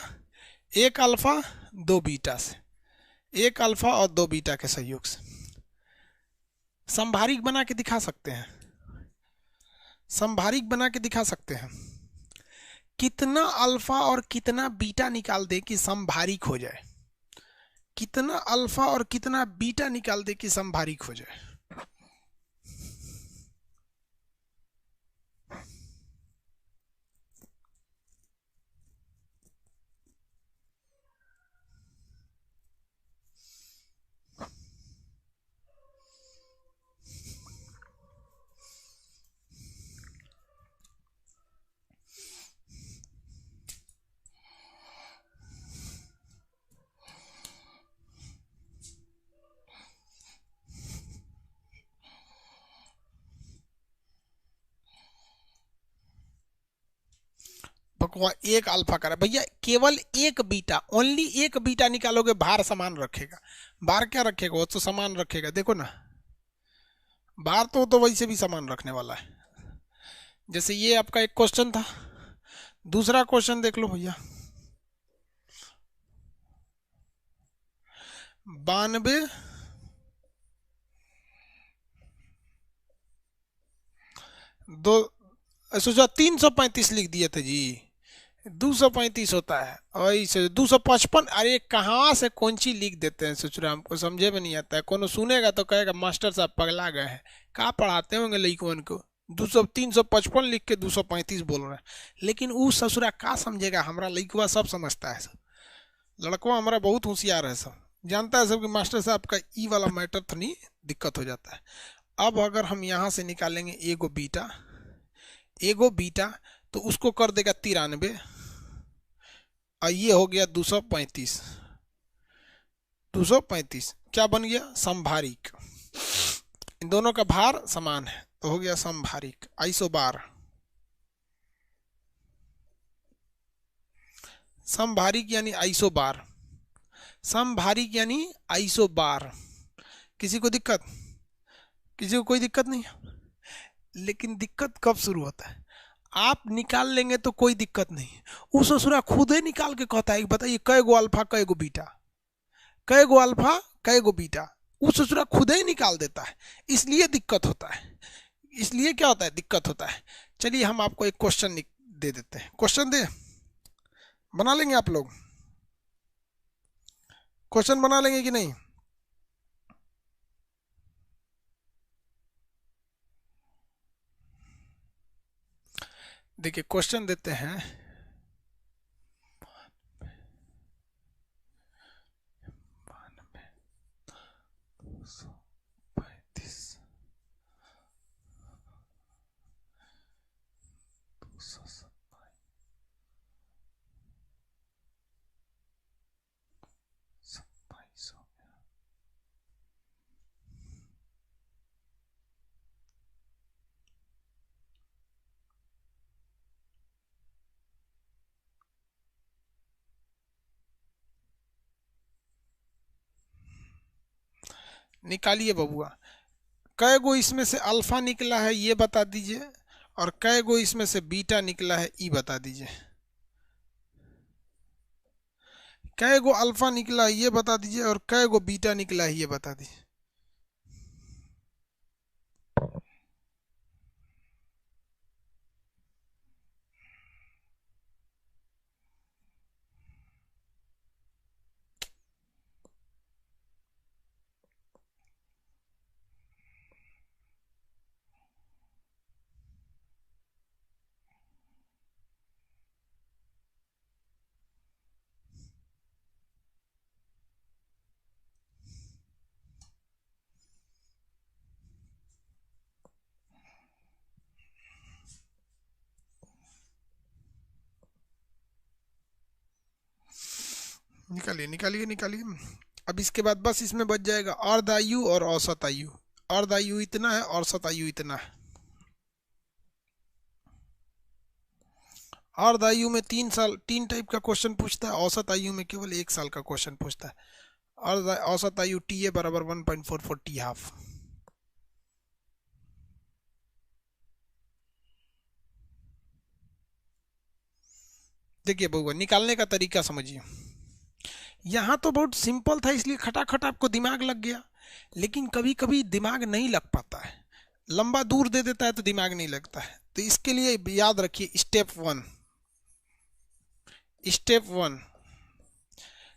[SPEAKER 1] एक अल्फा 2 बीटा से, एक अल्फा और 2 बीटा के सहयोग से। संभारिक बना के दिखा सकते हैं, संभारिक बना के दिखा सकते हैं। कितना अल्फा और कितना बीटा निकाल दे कि संभारिक हो जाए, कितना अल्फा और कितना बीटा निकाल दे कि संभारिक हो जाए। एक अल्फा करा भैया, केवल एक बीटा, ओनली एक बीटा निकालोगे, भार समान रखेगा। भार क्या रखेगा? वो तो समान रखेगा। देखो ना, भार तो वैसे भी समान रखने वाला है। जैसे ये आपका एक क्वेश्चन था, दूसरा क्वेश्चन देख लो भैया। 92 दो सोचा 335 लिख दिए थे जी, 235 होता है। और इसे 255, अरे कहाँ से कौन सी लिख देते हैं, सोच रहे हमको समझे में नहीं आता है। कौन सुनेगा तो कहेगा मास्टर साहब पगला गए हैं, कहाँ पढ़ाते होंगे लड़कों को, 355 लिख के 235 बोल रहे हैं। लेकिन वो ससुरा का समझेगा, हमारा लड़कवा सब समझता है, सब लड़कवा हमारा बहुत होशियार है, सब जानता है सब कि मास्टर साहब का ई वाला मैटर तो नहीं, दिक्कत हो जाता है। अब अगर हम यहाँ से निकालेंगे एगो बीटा, एगो बीटा तो उसको कर देगा 93 और ये हो गया 235। 235 क्या बन गया? संभारिक। इन दोनों का भार समान है तो हो गया संभारिक। आइसोबार, संभारिक यानी आइसोबार, संभारिक यानी आइसोबार। किसी को दिक्कत? किसी को कोई दिक्कत नहीं? लेकिन दिक्कत कब शुरू होता है? आप निकाल लेंगे तो कोई दिक्कत नहीं, उस ससुरा खुद ही निकाल के कहता है बताइए कै गो अल्फा कै गो बीटा, कै गो अल्फा कै गो बीटा, उस ससुरा खुद ही निकाल देता है। इसलिए दिक्कत होता है, इसलिए क्या होता है? दिक्कत होता है। चलिए हम आपको एक क्वेश्चन दे देते हैं। क्वेश्चन दे, बना लेंगे आप लोग? क्वेश्चन बना लेंगे कि नहीं? देखिए क्वेश्चन देते हैं, निकालिए बबुआ। कै गो इसमें से अल्फा निकला है ये बता दीजिए, और कै गो इसमें से बीटा निकला है ये बता दीजिए। कै गो अल्फा निकला है ये बता दीजिए, और कै गो बीटा निकला है ये बता दीजिए। निकालिए निकालिए निकालिए। अब इसके बाद बस इसमें बच जाएगा अर्ध आयु और औसत आयु। अर्ध आयु इतना है, औसत आयु इतना है। अर्ध आयु में 3 साल, 3 टाइप का क्वेश्चन पूछता है, औसत आयु में केवल 1 साल का क्वेश्चन पूछता है। अर्ध औसत आयु टी ए बराबर 1.44 टी हाफ। देखिए बउआ, निकालने का तरीका समझिए। यहाँ तो बहुत सिंपल था, इसलिए खटाखट आपको दिमाग लग गया। लेकिन कभी कभी दिमाग नहीं लग पाता है, लंबा दूर दे देता है तो दिमाग नहीं लगता है। तो इसके लिए याद रखिए, स्टेप 1। स्टेप 1,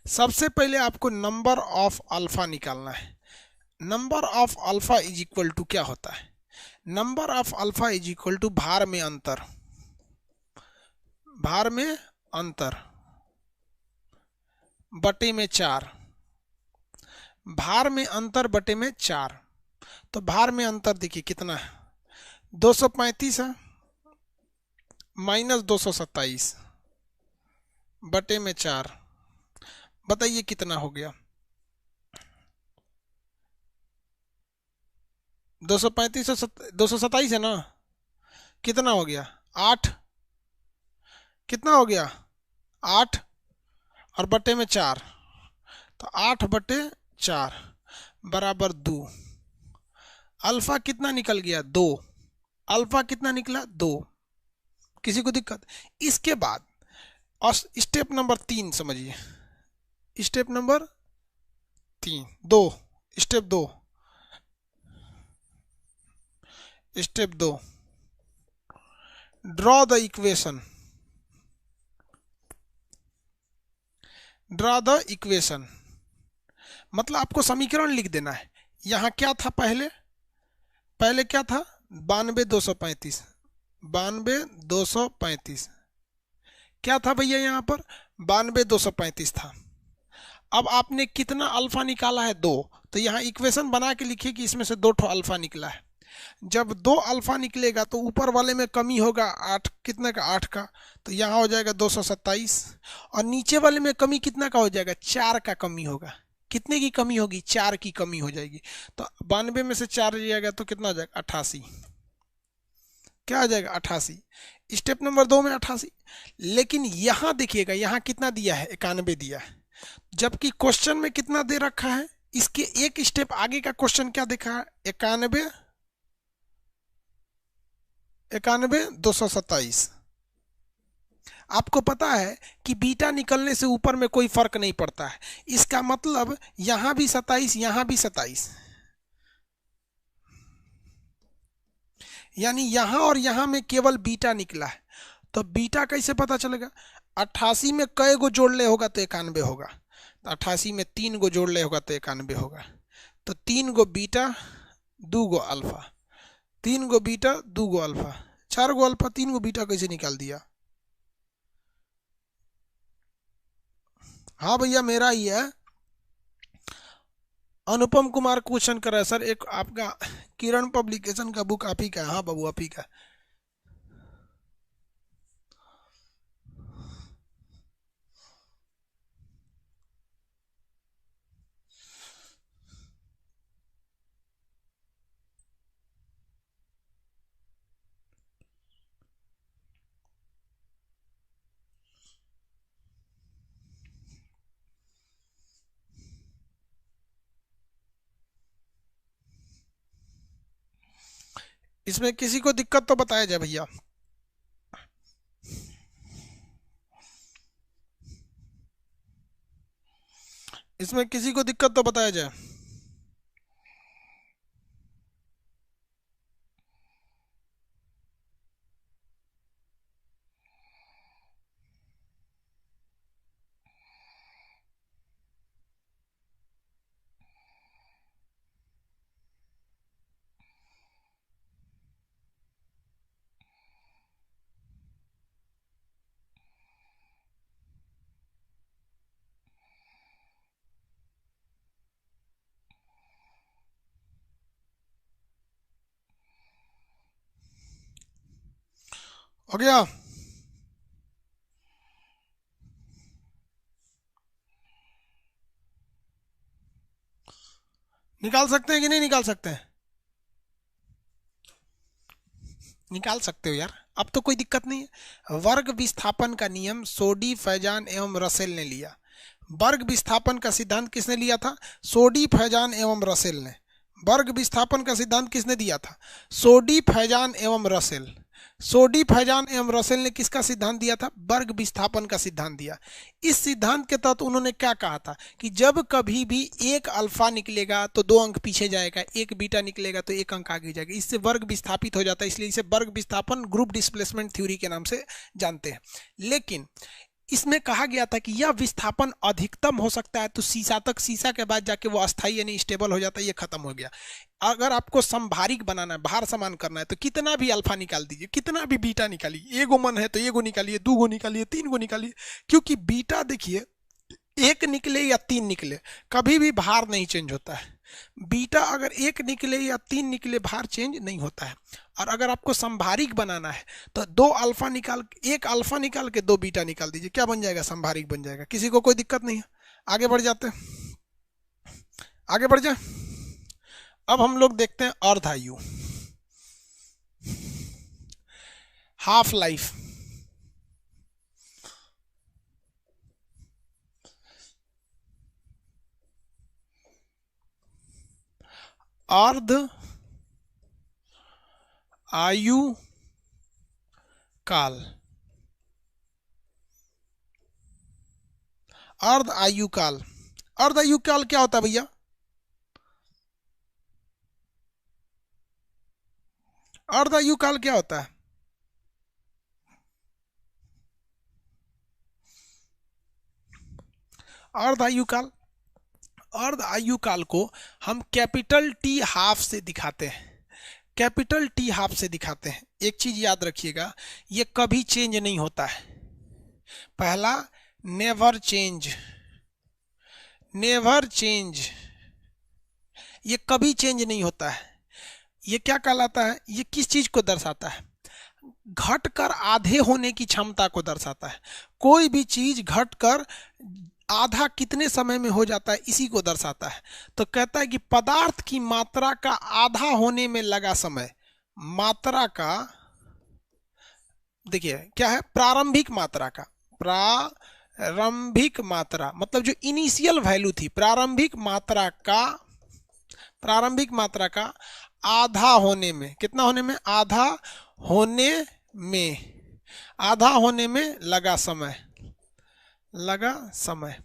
[SPEAKER 1] सबसे पहले आपको नंबर ऑफ अल्फा निकालना है। Number of alpha is equal to क्या होता है? Number of alpha is equal to भार में अंतर, भार में अंतर बटे में 4, भार में अंतर बटे में 4। तो भार में अंतर देखिए कितना है, 235 है माइनस 227 बटे में 4। बताइए कितना हो गया? 235 से 227 है ना, कितना हो गया? 8। कितना हो गया? 8 और बटे में 4, तो 8/4 बराबर 2। अल्फा कितना निकल गया? 2। अल्फा कितना निकला? 2। किसी को दिक्कत? इसके बाद और स्टेप नंबर 3 समझिए। Step number 3, 2, step 2, step 2, draw the equation, draw the equation मतलब आपको समीकरण लिख देना है। यहां क्या था पहले? पहले क्या था? 92,235, 92,235 क्या था भैया? यहां पर 92,235 था। अब आपने कितना अल्फा निकाला है? 2। तो यहाँ इक्वेशन बना के लिखिए कि इसमें से 2 ठो अल्फा निकला है। जब 2 अल्फा निकलेगा तो ऊपर वाले में कमी होगा 8, कितने का? 8 का। तो यहाँ हो जाएगा 227, और नीचे वाले में कमी कितना का हो जाएगा? 4 का कमी होगा। कितने की कमी होगी? 4 की कमी हो जाएगी। तो 92 में से 4 जाएगा तो कितना हो जाएगा? 88। क्या हो जाएगा? 88। स्टेप नंबर 2 में 88। लेकिन यहां देखिएगा, यहां कितना दिया है? 91 दिया है, जबकि क्वेश्चन में कितना दे रखा है? इसके एक स्टेप आगे का क्वेश्चन क्या देखा है? 91, 227। आपको पता है कि बीटा निकलने से ऊपर में कोई फर्क नहीं पड़ता है। इसका मतलब यहां भी 27, यहां भी 27, यानी यहां और यहां में केवल बीटा निकला है। तो बीटा कैसे पता चलेगा? 88 में कई गो जोड़ ले होगा तो 91 होगा। तो 88 में 3 गो जोड़ ले होगा तो 91 होगा। तो 3 गो बीटा 2 गो अल्फा, 3 गो बीटा 2 गो अल्फा, 4 गो अल्फा 3 गो बीटा कैसे निकाल दिया? हाँ भैया मेरा ही है। अनुपम कुमार क्वेश्चन कर रहा है सर, एक आपका किरण पब्लिकेशन का बुक आप ही का है। हाँ बाबू आप ही का। इसमें किसी को दिक्कत तो बताया जाए भैया। इसमें किसी को दिक्कत तो बताया जाए। हो गया? निकाल सकते हैं कि नहीं निकाल सकते हैं? निकाल सकते हो यार, अब तो कोई दिक्कत नहीं है। वर्ग विस्थापन का नियम सोडी, फैजान एवं रसेल ने लिया। वर्ग विस्थापन का सिद्धांत किसने लिया था? सोडी, फैजान एवं रसेल ने। वर्ग विस्थापन का सिद्धांत किसने दिया था? सोडी, फैजान एवं रसेल। सोडी, फैजान एवं रसेल ने किसका सिद्धांत दिया था? वर्ग विस्थापन का सिद्धांत दिया। इस सिद्धांत के तहत उन्होंने क्या कहा था कि जब कभी भी एक अल्फा निकलेगा तो 2 अंक पीछे जाएगा, एक बीटा निकलेगा तो 1 अंक आगे जाएगा, इससे वर्ग विस्थापित हो जाता है, इसलिए इसे वर्ग विस्थापन ग्रुप डिस्प्लेसमेंट थ्योरी के नाम से जानते हैं। लेकिन इसमें कहा गया था कि यह विस्थापन अधिकतम हो सकता है, तो सीसा तक, सीसा के बाद जाके वो अस्थायी यानी स्टेबल हो जाता है, ये खत्म हो गया। अगर आपको संभारिक बनाना है, भार समान करना है, तो कितना भी अल्फा निकाल दीजिए, कितना भी बीटा निकालिए, एगो मन है तो एगो निकालिए, 2 गो निकालिए, 3 गो निकालिए, क्योंकि बीटा देखिए 1 निकले या 3 निकले कभी भी भार नहीं चेंज होता है। बीटा अगर 1 निकले या 3 निकले भार चेंज नहीं होता है। और अगर आपको संभारिक बनाना है तो 1 अल्फा निकाल के 2 बीटा निकाल दीजिए, क्या बन जाएगा? संभारिक बन जाएगा। किसी को कोई दिक्कत नहीं है? आगे बढ़ जाते हैं, आगे बढ़ जाए। अब हम लोग देखते हैं अर्धायु, हाफ लाइफ। अर्ध आयु काल। अर्ध आयु काल, अर्ध आयु काल क्या होता है भैया? अर्ध आयु काल क्या होता है? अर्ध आयु काल, अर्ध आयु काल को हम कैपिटल टी हाफ से दिखाते हैं, कैपिटल टी हाफ से दिखाते हैं। एक चीज याद रखिएगा, ये कभी चेंज नहीं होता है। पहला, नेवर चेंज, नेवर चेंज, ये कभी चेंज नहीं होता है। ये क्या कहलाता है? ये किस चीज को दर्शाता है? घटकर आधे होने की क्षमता को दर्शाता है। कोई भी चीज घटकर आधा कितने समय में हो जाता है, इसी को दर्शाता है। तो कहता है कि पदार्थ की मात्रा का आधा होने में लगा समय, मात्रा का, देखिए क्या है, प्रारंभिक मात्रा का, प्रारंभिक मात्रा मतलब जो इनिशियल वैल्यू थी, प्रारंभिक मात्रा का आधा होने में, कितना होने में? आधा होने में, आधा होने में लगा समय, लगा समय,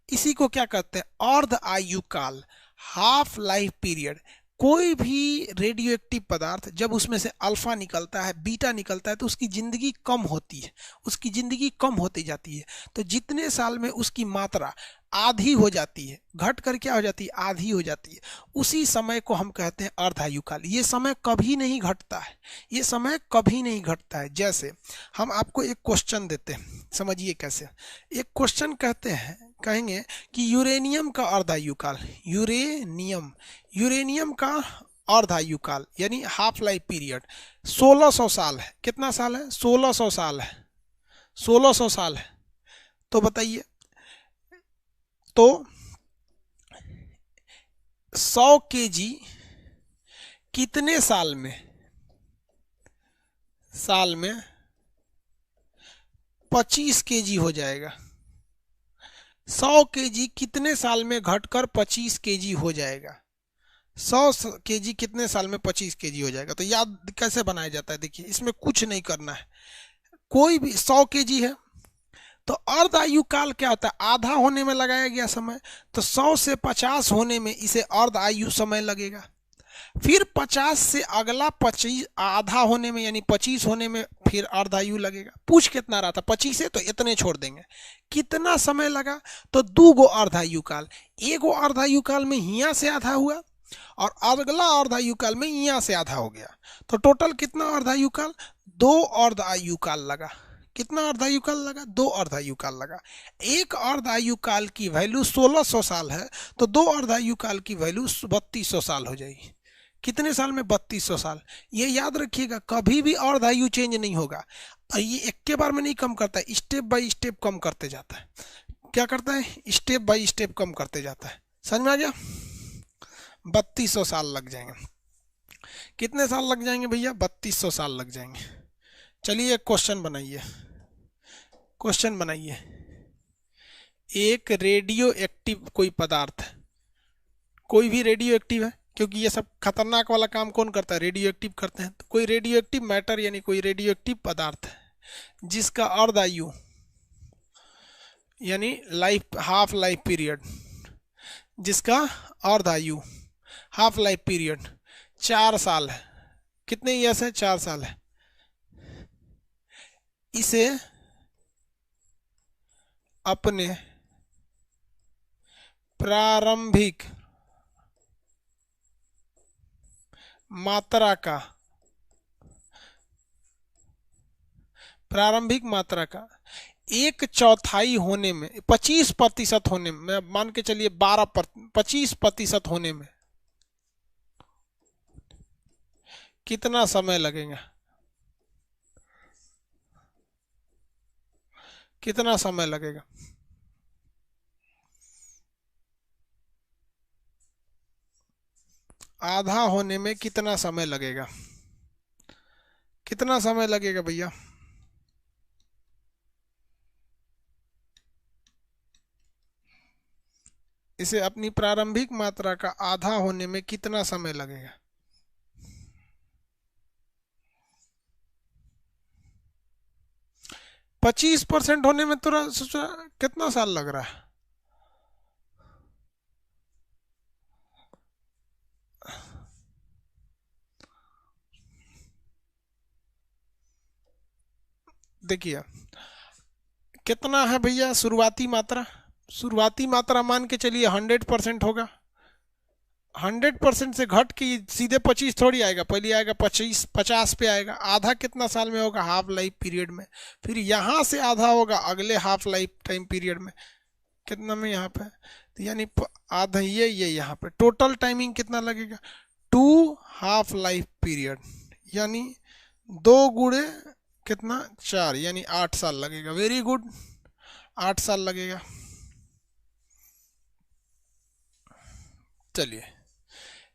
[SPEAKER 1] इसी को क्या कहते हैं? अर्ध आयु काल, हाफ लाइफ पीरियड। कोई भी रेडियो एक्टिव पदार्थ जब उसमें से अल्फा निकलता है, बीटा निकलता है, तो उसकी जिंदगी कम होती है, उसकी जिंदगी कम होती जाती है। तो जितने साल में उसकी मात्रा आधी हो जाती है, घट कर क्या हो जाती है? आधी हो जाती है, उसी समय को हम कहते हैं अर्धायु काल। ये समय कभी नहीं घटता है, ये समय कभी नहीं घटता है। जैसे हम आपको एक क्वेश्चन देते हैं, समझिए कैसे। एक क्वेश्चन कहते हैं, कहेंगे कि यूरेनियम का अर्धायु काल, यूरेनियम का अर्धायु काल यानी हाफ लाइफ पीरियड 1600 साल है। कितना साल है? 1600 साल है, 1600 साल है। तो बताइए, तो 100 केजी कितने साल में 25 केजी हो जाएगा? 100 केजी कितने साल में घटकर 25 केजी हो जाएगा? 100 केजी कितने साल में 25 केजी हो जाएगा? तो याद कैसे बनाया जाता है? देखिए, इसमें कुछ नहीं करना है, कोई भी 100 केजी है तो अर्ध आयु काल क्या होता है? आधा होने में लगाया गया समय, तो 100 से 50 होने में इसे अर्ध आयु समय लगेगा। फिर 50 से अगला 25 आधा होने में यानी 25 होने में फिर अर्धायु लगेगा। पूछ कितना रहा था? 25 है तो इतने छोड़ देंगे। कितना समय लगा? तो 2 गो अर्धायु काल, एगो अर्धायु काल में हिया से आधा हुआ और अगला अर्धायु काल में हिया से आधा हो गया। तो टोटल कितना अर्धायु काल? 2 अर्धायु काल लगा। कितना अर्धायु काल लगा? 2 अर्धायु काल लगा। एक अर्धायु काल की वैल्यू 1600 साल है, तो 2 अर्धायु काल की वैल्यू 3200 साल हो जाएगी। कितने साल में? 3200 साल। ये याद रखिएगा, कभी भी अर्धायु चेंज नहीं होगा। और ये एक के बार में नहीं कम करता है, स्टेप बाय स्टेप कम करते जाता है। क्या करता है? स्टेप बाय स्टेप कम करते जाता है। समझ में आ गया? 3200 साल लग जाएंगे। कितने साल लग जाएंगे भैया? 3200 साल लग जाएंगे। चलिए एक क्वेश्चन बनाइए, क्वेश्चन बनाइए। एक रेडियो एक्टिव कोई पदार्थ है, कोई भी रेडियो एक्टिव है, क्योंकि ये सब खतरनाक वाला काम कौन करता है? रेडियो एक्टिव करते हैं। तो कोई रेडियो एक्टिव मैटर यानी कोई रेडियो एक्टिव पदार्थ है जिसका अर्ध आयु यानी लाइफ, हाफ लाइफ पीरियड, जिसका अर्ध आयु, हाफ लाइफ पीरियड 4 साल है। कितने ईयर्स है? 4 साल है। इसे अपने प्रारंभिक मात्रा का, प्रारंभिक मात्रा का 1/4 होने में, 25% होने में, मान के चलिए 25% होने में कितना समय लगेगा? कितना समय लगेगा? आधा होने में कितना समय लगेगा? कितना समय लगेगा भैया? इसे अपनी प्रारंभिक मात्रा का आधा होने में कितना समय लगेगा? 25% होने में थोड़ा सोचा कितना साल लग रहा है? देखिए कितना है भैया शुरुआती मात्रा? शुरुआती मात्रा मान के चलिए 100% होगा। 100% से घट के सीधे 25 थोड़ी आएगा, पहले आएगा 50 पे आएगा। आधा कितना साल में होगा? हाफ लाइफ पीरियड में। फिर यहाँ से आधा होगा अगले हाफ लाइफ टाइम पीरियड में। कितना में यहाँ पे? तो यानी आधा ये यहाँ पे टोटल टाइमिंग कितना लगेगा? 2 हाफ लाइफ पीरियड, यानी 2 गुणे कितना? 4, यानी 8 साल लगेगा। वेरी गुड, 8 साल लगेगा। चलिए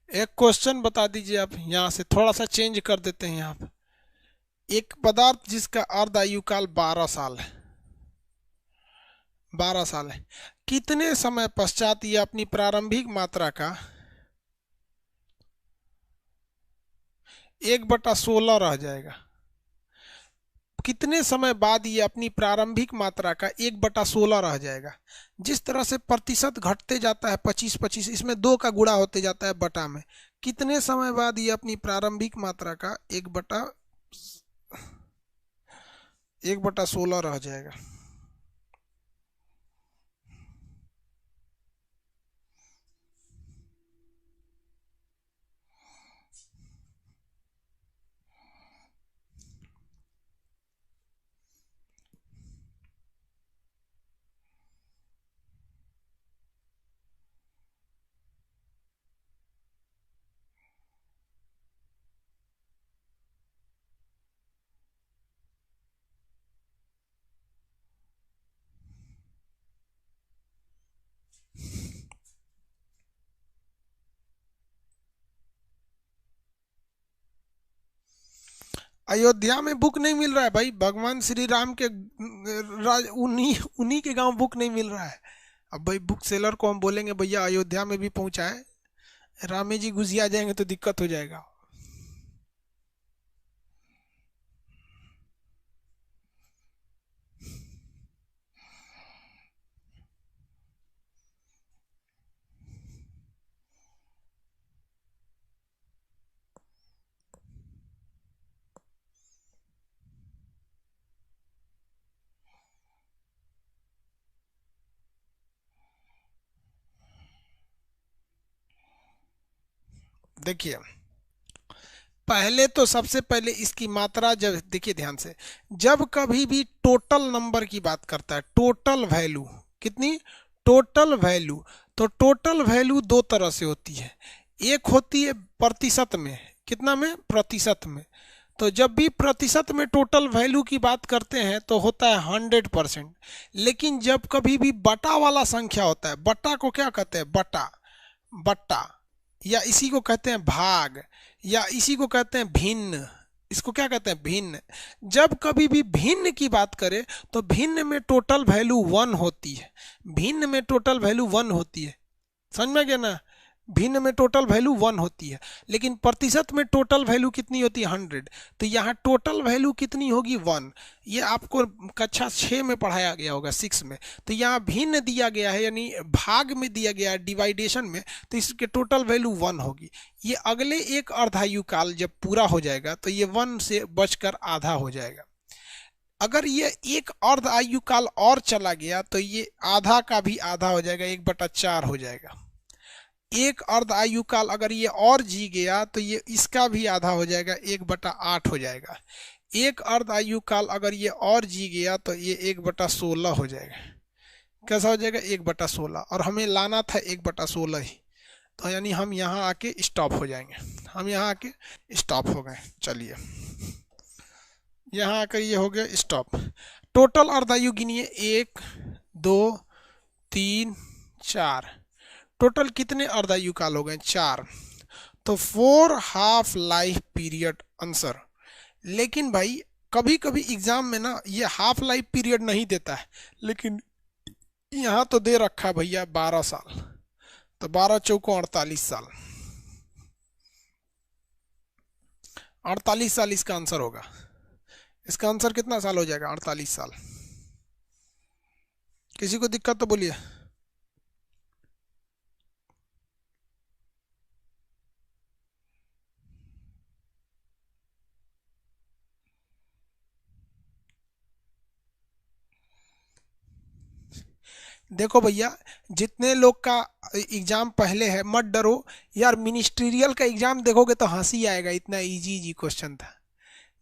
[SPEAKER 1] एक क्वेश्चन बता दीजिए आप, यहाँ से थोड़ा सा चेंज कर देते हैं। यहाँ पर एक पदार्थ जिसका अर्ध आयु काल 12 साल है, 12 साल है, कितने समय पश्चात यह अपनी प्रारंभिक मात्रा का 1/16 रह जाएगा? कितने समय बाद ये अपनी प्रारंभिक मात्रा का 1/16 रह जाएगा? जिस तरह से प्रतिशत घटते जाता है 25-25, इसमें 2 का गुणा होते जाता है बटा में। कितने समय बाद ये अपनी प्रारंभिक मात्रा का 1/16 रह जाएगा? अयोध्या में बुक नहीं मिल रहा है भाई, भगवान श्री राम के उन्हीं उन्हीं के गांव बुक नहीं मिल रहा है। अब भाई बुक सेलर को हम बोलेंगे भैया अयोध्या में भी पहुंचाए, रामे जी घुसिया जाएंगे तो दिक्कत हो जाएगा। देखिए पहले तो सबसे पहले इसकी मात्रा, जब देखिए ध्यान से, जब कभी भी टोटल नंबर की बात करता है, टोटल वैल्यू कितनी? Total value. तो टोटल वैल्यू 2 तरह से होती है। एक होती है प्रतिशत में, कितना में? प्रतिशत में। तो जब भी प्रतिशत में टोटल वैल्यू की बात करते हैं तो होता है 100%। लेकिन जब कभी भी बटा वाला संख्या होता है, बटा को क्या कहते हैं? बटा, बट्टा, या इसी को कहते हैं भाग, या इसी को कहते हैं भिन्न। इसको क्या कहते हैं? भिन्न। जब कभी भी भिन्न की बात करें तो भिन्न में टोटल वैल्यू 1 होती है। भिन्न में टोटल वैल्यू 1 होती है, समझ में गया ना? भिन्न में टोटल वैल्यू 1 होती है, लेकिन प्रतिशत में टोटल वैल्यू कितनी होती है? 100। तो यहाँ टोटल वैल्यू कितनी होगी? 1। ये आपको कक्षा 6 में पढ़ाया गया होगा, 6 में। तो यहाँ भिन्न दिया गया है, यानी भाग में दिया गया है, डिवाइडेशन में, तो इसके टोटल वैल्यू 1 होगी। ये अगले एक अर्धायु काल जब पूरा हो जाएगा तो ये 1 से बचकर आधा हो जाएगा। अगर ये एक अर्ध आयु काल और चला गया तो ये आधा का भी आधा हो जाएगा, 1/4 हो जाएगा। एक अर्ध आयु काल अगर ये और जी गया तो ये इसका भी आधा हो जाएगा, 1/8 हो जाएगा। एक अर्ध आयु काल अगर ये और जी गया तो ये 1/16 हो जाएगा। कैसा हो जाएगा? 1/16। और हमें लाना था 1/16 ही, तो यानी हम यहाँ आके स्टॉप हो जाएंगे। हम यहाँ आके स्टॉप हो गए। चलिए, यहाँ आकर ये हो गया स्टॉप। टोटल अर्धायु गिनिए, 1 2 3 4। टोटल कितने अर्धायु काल हो गए? 4। तो 4 हाफ लाइफ पीरियड आंसर। लेकिन भाई कभी कभी एग्जाम में ना ये हाफ लाइफ पीरियड नहीं देता है, लेकिन यहाँ तो दे रखा है भैया 12 साल। तो 12 चौको 48 साल। 48 साल इसका आंसर होगा। इसका आंसर कितना साल हो जाएगा? 48 साल। किसी को दिक्कत तो बोलिए। देखो भैया, जितने लोग का एग्जाम पहले है मत डरो यार। मिनिस्ट्रियल का एग्जाम देखोगे तो हंसी आएगा, इतना इजी इजी क्वेश्चन था।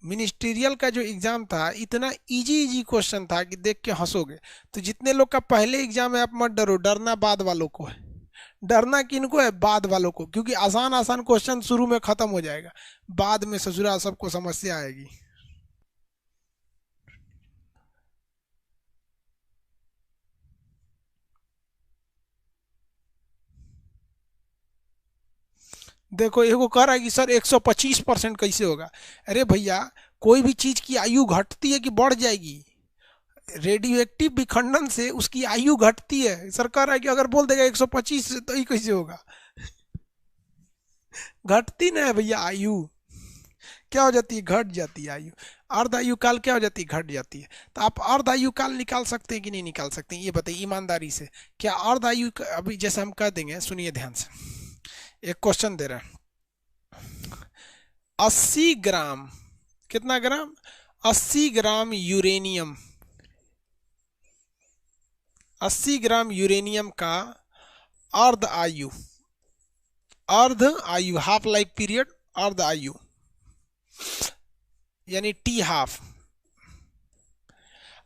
[SPEAKER 1] मिनिस्ट्रियल का जो एग्जाम था इतना इजी इजी क्वेश्चन था कि देख के हंसोगे। तो जितने लोग का पहले एग्जाम है आप मत डरो, डरना बाद वालों को है। डरना किनको है? बाद वालों को, क्योंकि आसान आसान क्वेश्चन शुरू में खत्म हो जाएगा, बाद में ससुरा सबको समस्या आएगी। देखो एगो कह रहा है कि सर 125% कैसे होगा? अरे भैया, कोई भी चीज की आयु घटती है कि बढ़ जाएगी? रेडियो एक्टिव विखंडन से उसकी आयु घटती है। सर कह रहा है कि अगर बोल देगा 125 तो ये कैसे होगा? घटती ना है भैया आयु। क्या हो जाती है? घट जाती है आयु। अर्ध आयु काल क्या हो जाती है? घट जाती है। तो आप अर्ध आयु काल निकाल सकते हैं कि नहीं निकाल सकते हैं? ये बताइए ईमानदारी से। क्या अर्ध आयु अभी जैसे हम कह देंगे, सुनिए ध्यान से, एक क्वेश्चन दे रहे हैं, 80 ग्राम, कितना ग्राम? 80 ग्राम यूरेनियम, 80 ग्राम यूरेनियम का अर्ध आयु, अर्ध आयु हाफ लाइफ पीरियड, अर्ध आयु यानी टी हाफ,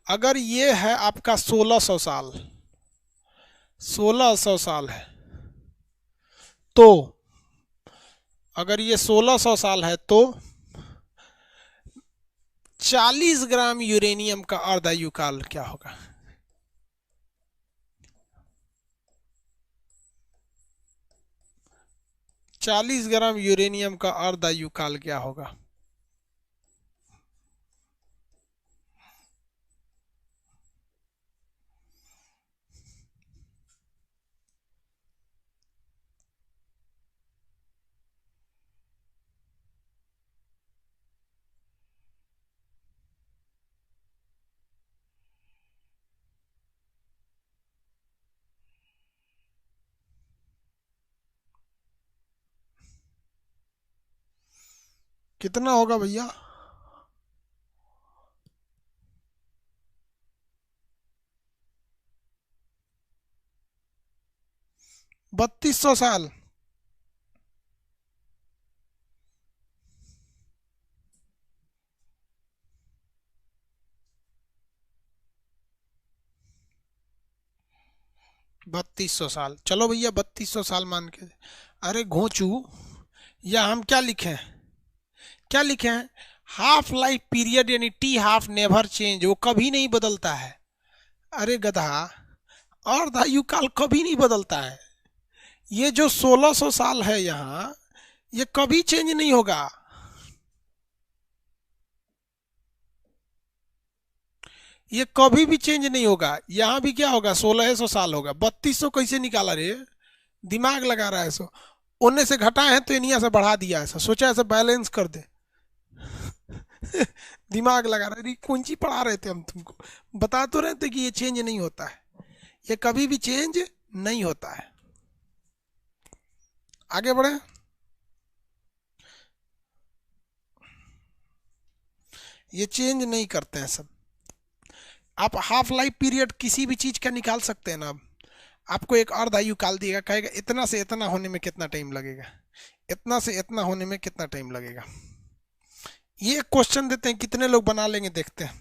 [SPEAKER 1] अगर ये है आपका 1600 साल, 1600 साल है, तो अगर ये 1600 साल है तो 40 ग्राम यूरेनियम का अर्धायु काल क्या होगा? चालीस ग्राम यूरेनियम का अर्धायु काल क्या होगा? कितना होगा भैया? 3200 साल। बत्तीस सौ साल, चलो भैया 3200 साल मान के। अरे घोंचू, या हम क्या लिखे हैं? क्या लिखे हैं? हाफ लाइफ पीरियड यानी टी हाफ नेवर चेंज, वो कभी नहीं बदलता है। अरे गधा, अर्धायु काल कभी नहीं बदलता है। ये जो 1600 साल है यहाँ, ये कभी चेंज नहीं होगा। ये कभी भी चेंज नहीं होगा। यहाँ भी क्या होगा, 1600 साल होगा। 3200 कैसे निकाला रे, दिमाग लगा रहा है सो। उन्ने से घटाए हैं तो इनिया से बढ़ा दिया ऐसा, सोचा ऐसा बैलेंस कर दे। दिमाग लगा रहा है, कौन सी पढ़ा रहे थे हम तुमको। बता तो रहे थे कि ये चेंज नहीं होता है, ये कभी भी चेंज नहीं होता है। आगे बढ़े। ये चेंज नहीं करते हैं सब। आप हाफ लाइफ पीरियड किसी भी चीज का निकाल सकते हैं ना। आपको एक अर्ध आयु काल दिएगा, कहेगा इतना से इतना होने में कितना टाइम लगेगा, इतना से इतना होने में कितना टाइम लगेगा। ये क्वेश्चन देते हैं, कितने लोग बना लेंगे, देखते हैं।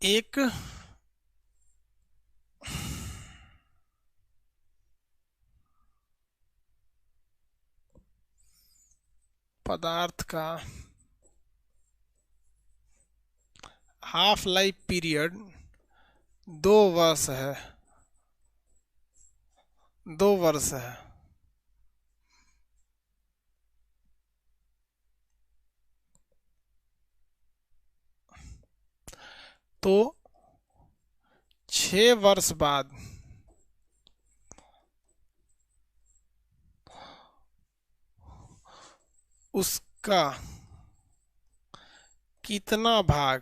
[SPEAKER 1] एक पदार्थ का हाफ लाइफ पीरियड 2 वर्ष है, 2 वर्ष है। तो 6 वर्ष बाद उसका कितना भाग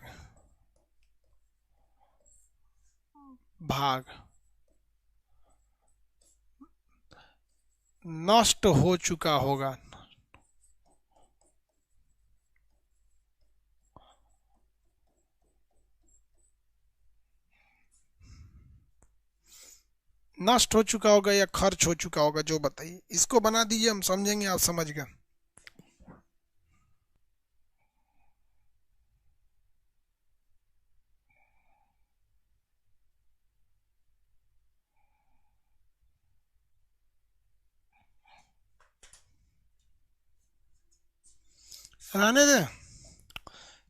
[SPEAKER 1] नष्ट हो चुका होगा। नष्ट हो चुका होगा या खर्च हो चुका होगा, जो बताइए। इसको बना दीजिए, हम समझेंगे, आप समझ गए। रहने दे,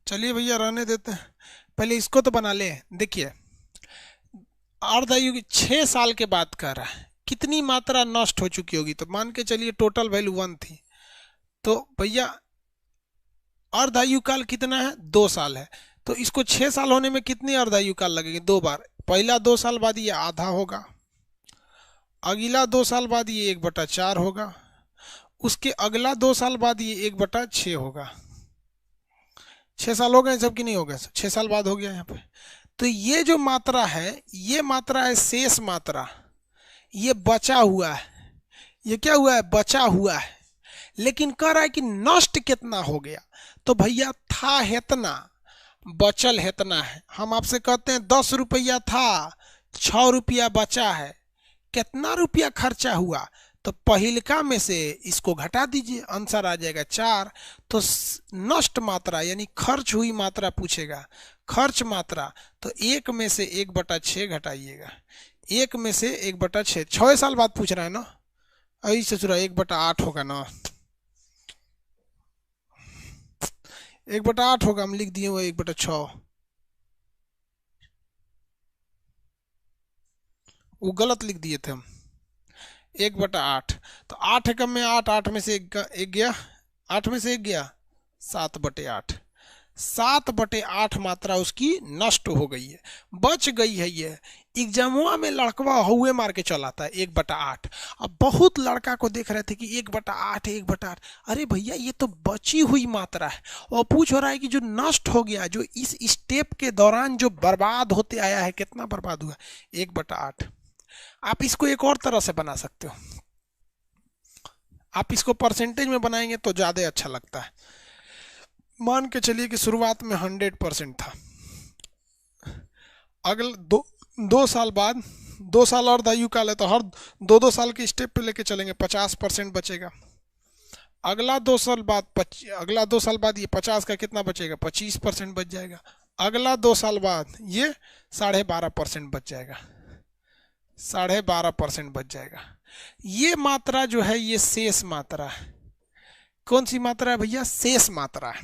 [SPEAKER 1] चलिए भैया रहने देते हैं। पहले इसको तो बना ले। देखिए, अर्ध आयु की 6 साल के बाद कह रहा है कितनी मात्रा नष्ट हो चुकी होगी। तो मान के चलिए टोटल वैल्यू 1 थी, तो भैया अर्ध आयु काल कितना है, 2 साल है। तो इसको 6 साल होने में कितनी अर्ध आयु काल लगेगी, 2 बार। पहला 2 साल बाद ये आधा होगा, अगला 2 साल बाद ये 1/4 होगा, उसके अगला 2 साल बाद ये 1/6 होगा। 6 साल हो गए सबकी, नहीं हो गए, 6 साल बाद हो गया यहाँ पे। तो ये जो मात्रा है, ये मात्रा है शेष मात्रा, ये बचा हुआ है। ये क्या हुआ है, बचा हुआ है। लेकिन कह रहा है कि नष्ट कितना हो गया। तो भैया था हेतना, बचल हेतना है। हम आपसे कहते हैं 10 रुपया था, 6 रुपया बचा है, कितना रुपया खर्चा हुआ। तो पहिलका में से इसको घटा दीजिए, आंसर आ जाएगा 4। तो नष्ट मात्रा यानी खर्च हुई मात्रा पूछेगा, खर्च मात्रा। तो 1 में से 1/6 घटाइएगा, 1 में से 1/6। 6 साल बाद पूछ रहा है ना, ऐसे चुरा 1/8 होगा ना, 1/8 होगा। हम लिख दिए वो 1/6, वो गलत लिख दिए थे हम, 1/8। तो 8 एकम में 8, 8 में से एक गया, 8 में से 1 गया, 7/8। 7/8 मात्रा उसकी नष्ट हो गई है, बच गई है। ये एग्जामुआ में लड़कवा हुए मार के चलाता है 1/8। अब बहुत लड़का को देख रहे थे कि 1/8, 1/8। अरे भैया ये तो बची हुई मात्रा है। और पूछ हो रहा है कि जो नष्ट हो गया, जो इस स्टेप के दौरान जो बर्बाद होते आया है, कितना बर्बाद हुआ, 1/8। आप इसको एक और तरह से बना सकते हो, आप इसको परसेंटेज में बनाएंगे तो ज़्यादा अच्छा लगता है। मान के चलिए कि शुरुआत में 100% था, अगले 2 साल बाद, 2 साल अर्ध आयु काल है, तो हर 2-2 साल के स्टेप पे लेके चलेंगे, 50% बचेगा। अगला 2 साल बाद अगला 2 साल बाद ये 50 का कितना बचेगा, 25% बच जाएगा। अगला 2 साल बाद ये 12.5% बच जाएगा, 12.5% बच जाएगा। ये मात्रा जो है ये शेष मात्रा है। कौन सी मात्रा है भैया? शेष मात्रा है।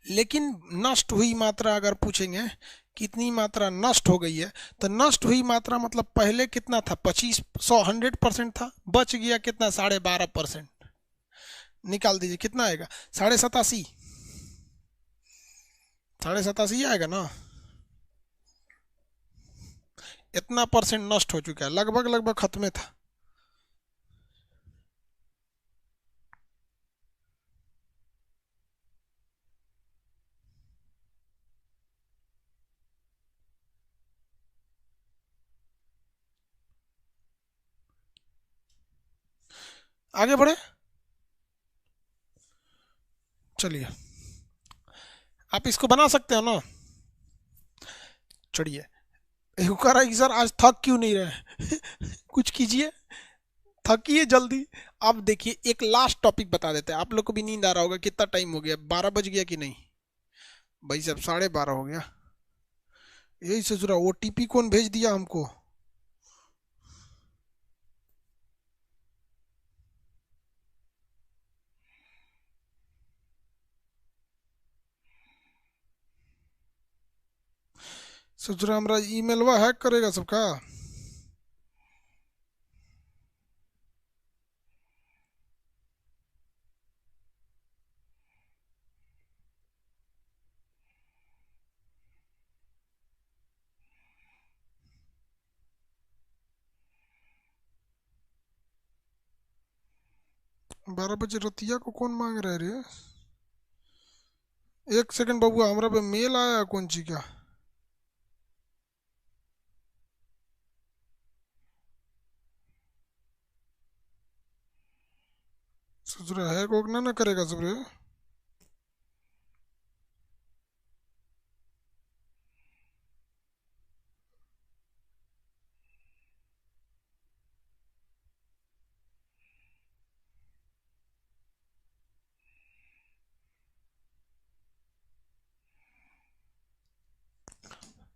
[SPEAKER 1] लेकिन नष्ट हुई मात्रा अगर पूछेंगे कितनी मात्रा नष्ट हो गई है, तो नष्ट हुई मात्रा मतलब पहले कितना था? 100% था, बच गया कितना? 12.5%। निकाल दीजिए कितना आएगा? 87.5। 87.5 आएगा ना। इतना परसेंट नष्ट हो चुका है, लगभग लगभग खत्म था। आगे बढ़े, चलिए आप इसको बना सकते हो ना। चलिए, कह रहा है कि सर आज थक क्यों नहीं रहे कुछ कीजिए, थकिए जल्दी। अब देखिए एक लास्ट टॉपिक बता देते हैं, आप लोग को भी नींद आ रहा होगा। कितना टाइम हो गया? 12 बज गया कि नहीं भाई साहब? 12:30 हो गया। यही सोच रहा, ओटीपी कौन भेज दिया हमको? सोच रहा हमारा ईमेलवा हैक करेगा सबका। बारह बजे रतिया को कौन मांग रहे रे? एक सेकंड बबुआ, हमरा पे मेल आया कौन सी क्या? सोच रहा है को ना करेगा सब रे।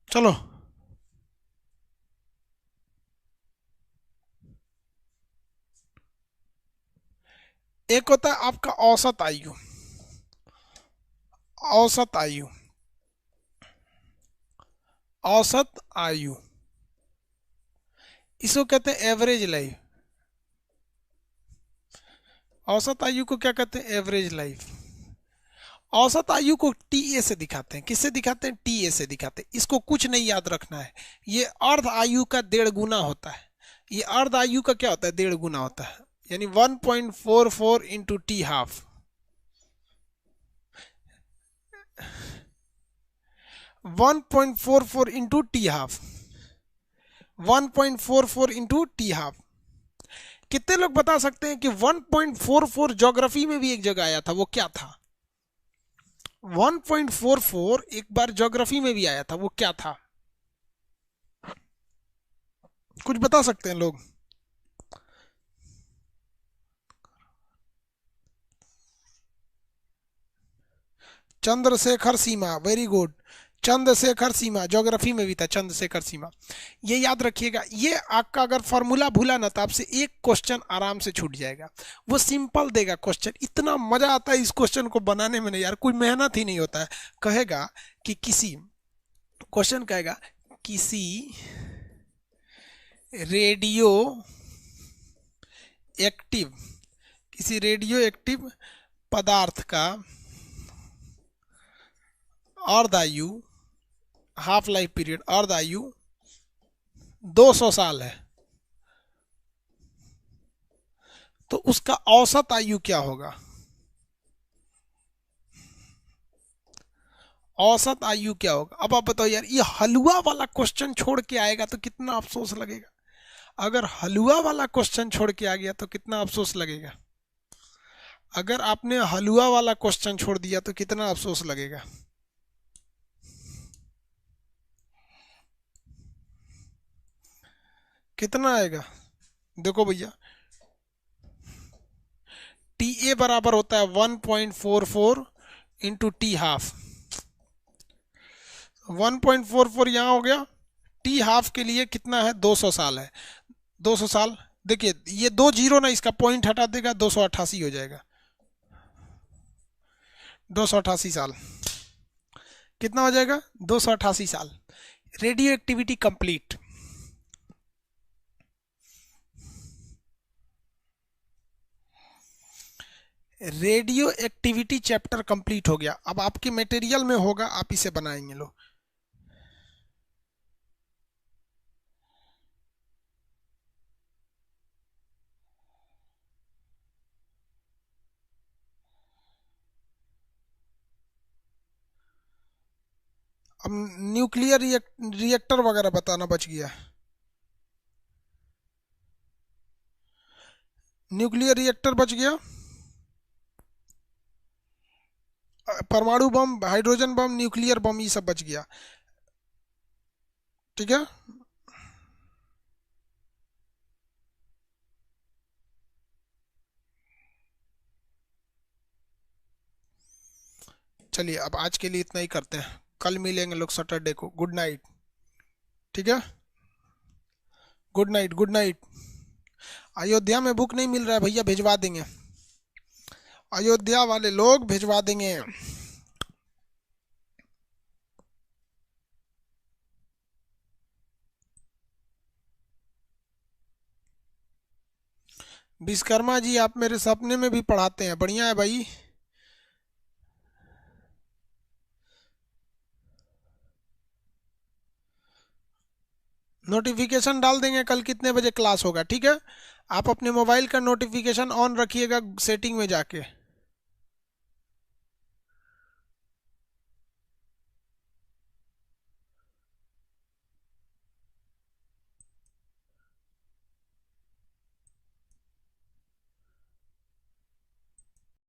[SPEAKER 1] चलो, एक होता है आपका औसत आयु। औसत आयु, औसत आयु, इसको कहते हैं एवरेज लाइफ। औसत आयु को क्या कहते हैं? Average life. औसत आयु को टीए से दिखाते हैं। किससे दिखाते हैं? टीए से दिखाते हैं। इसको कुछ नहीं याद रखना है, ये अर्ध आयु का 1.5 गुना होता है। ये अर्ध आयु का क्या होता है? 1.5 गुना होता है, यानी 1.44 into T half. 1.44 into T half, 1.44 into T half. कितने लोग बता सकते हैं कि 1.44 ज्योग्राफी में भी एक जगह आया था, वो क्या था? 1.44 एक बार ज्योग्राफी में भी आया था, वो क्या था? कुछ बता सकते हैं लोग? चंद्रशेखर सीमा, वेरी गुड। चंद्रशेखर सीमा ज्योग्राफी में भी था, चंद्रशेखर सीमा। ये याद रखिएगा। ये आपका अगर फॉर्मूला भूला ना तो आपसे एक क्वेश्चन आराम से छूट जाएगा। वो सिंपल देगा क्वेश्चन, इतना मजा आता है इस क्वेश्चन को बनाने में, नहीं यार कोई मेहनत ही नहीं होता है। कहेगा कि किसी, क्वेश्चन कहेगा किसी रेडियो एक्टिव, किसी रेडियो एक्टिव पदार्थ का अर्ध आयु, हाफ लाइफ पीरियड, अर्ध आयु 200 साल है, तो उसका औसत आयु क्या होगा? औसत आयु क्या होगा? अब आप बताओ यार, ये हलवा वाला क्वेश्चन छोड़ के आएगा तो कितना अफसोस लगेगा। अगर हलवा वाला क्वेश्चन छोड़ के आ गया तो कितना अफसोस लगेगा। अगर आपने हलवा वाला क्वेश्चन छोड़ दिया तो कितना अफसोस लगेगा। कितना आएगा? देखो भैया, टी ए बराबर होता है 1.44 इंटू टी हाफ। 1.44 यहाँ हो गया, टी हाफ के लिए कितना है? 200 साल है। 200 साल, देखिए ये 2 जीरो ना, इसका पॉइंट हटा देगा, 288 हो जाएगा। 288 साल। कितना हो जाएगा? 288 साल। Radio activity complete. Radio activity chapter complete हो गया। अब आपके मटेरियल में होगा, आप इसे बनाएंगे। लो, अब न्यूक्लियर रिएक्टर वगैरह बताना बच गया। न्यूक्लियर रिएक्टर बच गया, परमाणु बम, हाइड्रोजन बम, न्यूक्लियर बम, ये सब बच गया। ठीक है, चलिए अब आज के लिए इतना ही करते हैं। कल मिलेंगे लोग सैटरडे को। Good night. ठीक है, good night, good night. Ayodhya में बुक नहीं मिल रहा है भैया, भिजवा देंगे। अयोध्या वाले लोग भिजवा देंगे। विश्वकर्मा जी, आप मेरे सपने में भी पढ़ाते हैं, बढ़िया है भाई। नोटिफिकेशन डाल देंगे कल कितने बजे क्लास होगा। ठीक है, आप अपने मोबाइल का नोटिफिकेशन ऑन रखिएगा सेटिंग में जाके।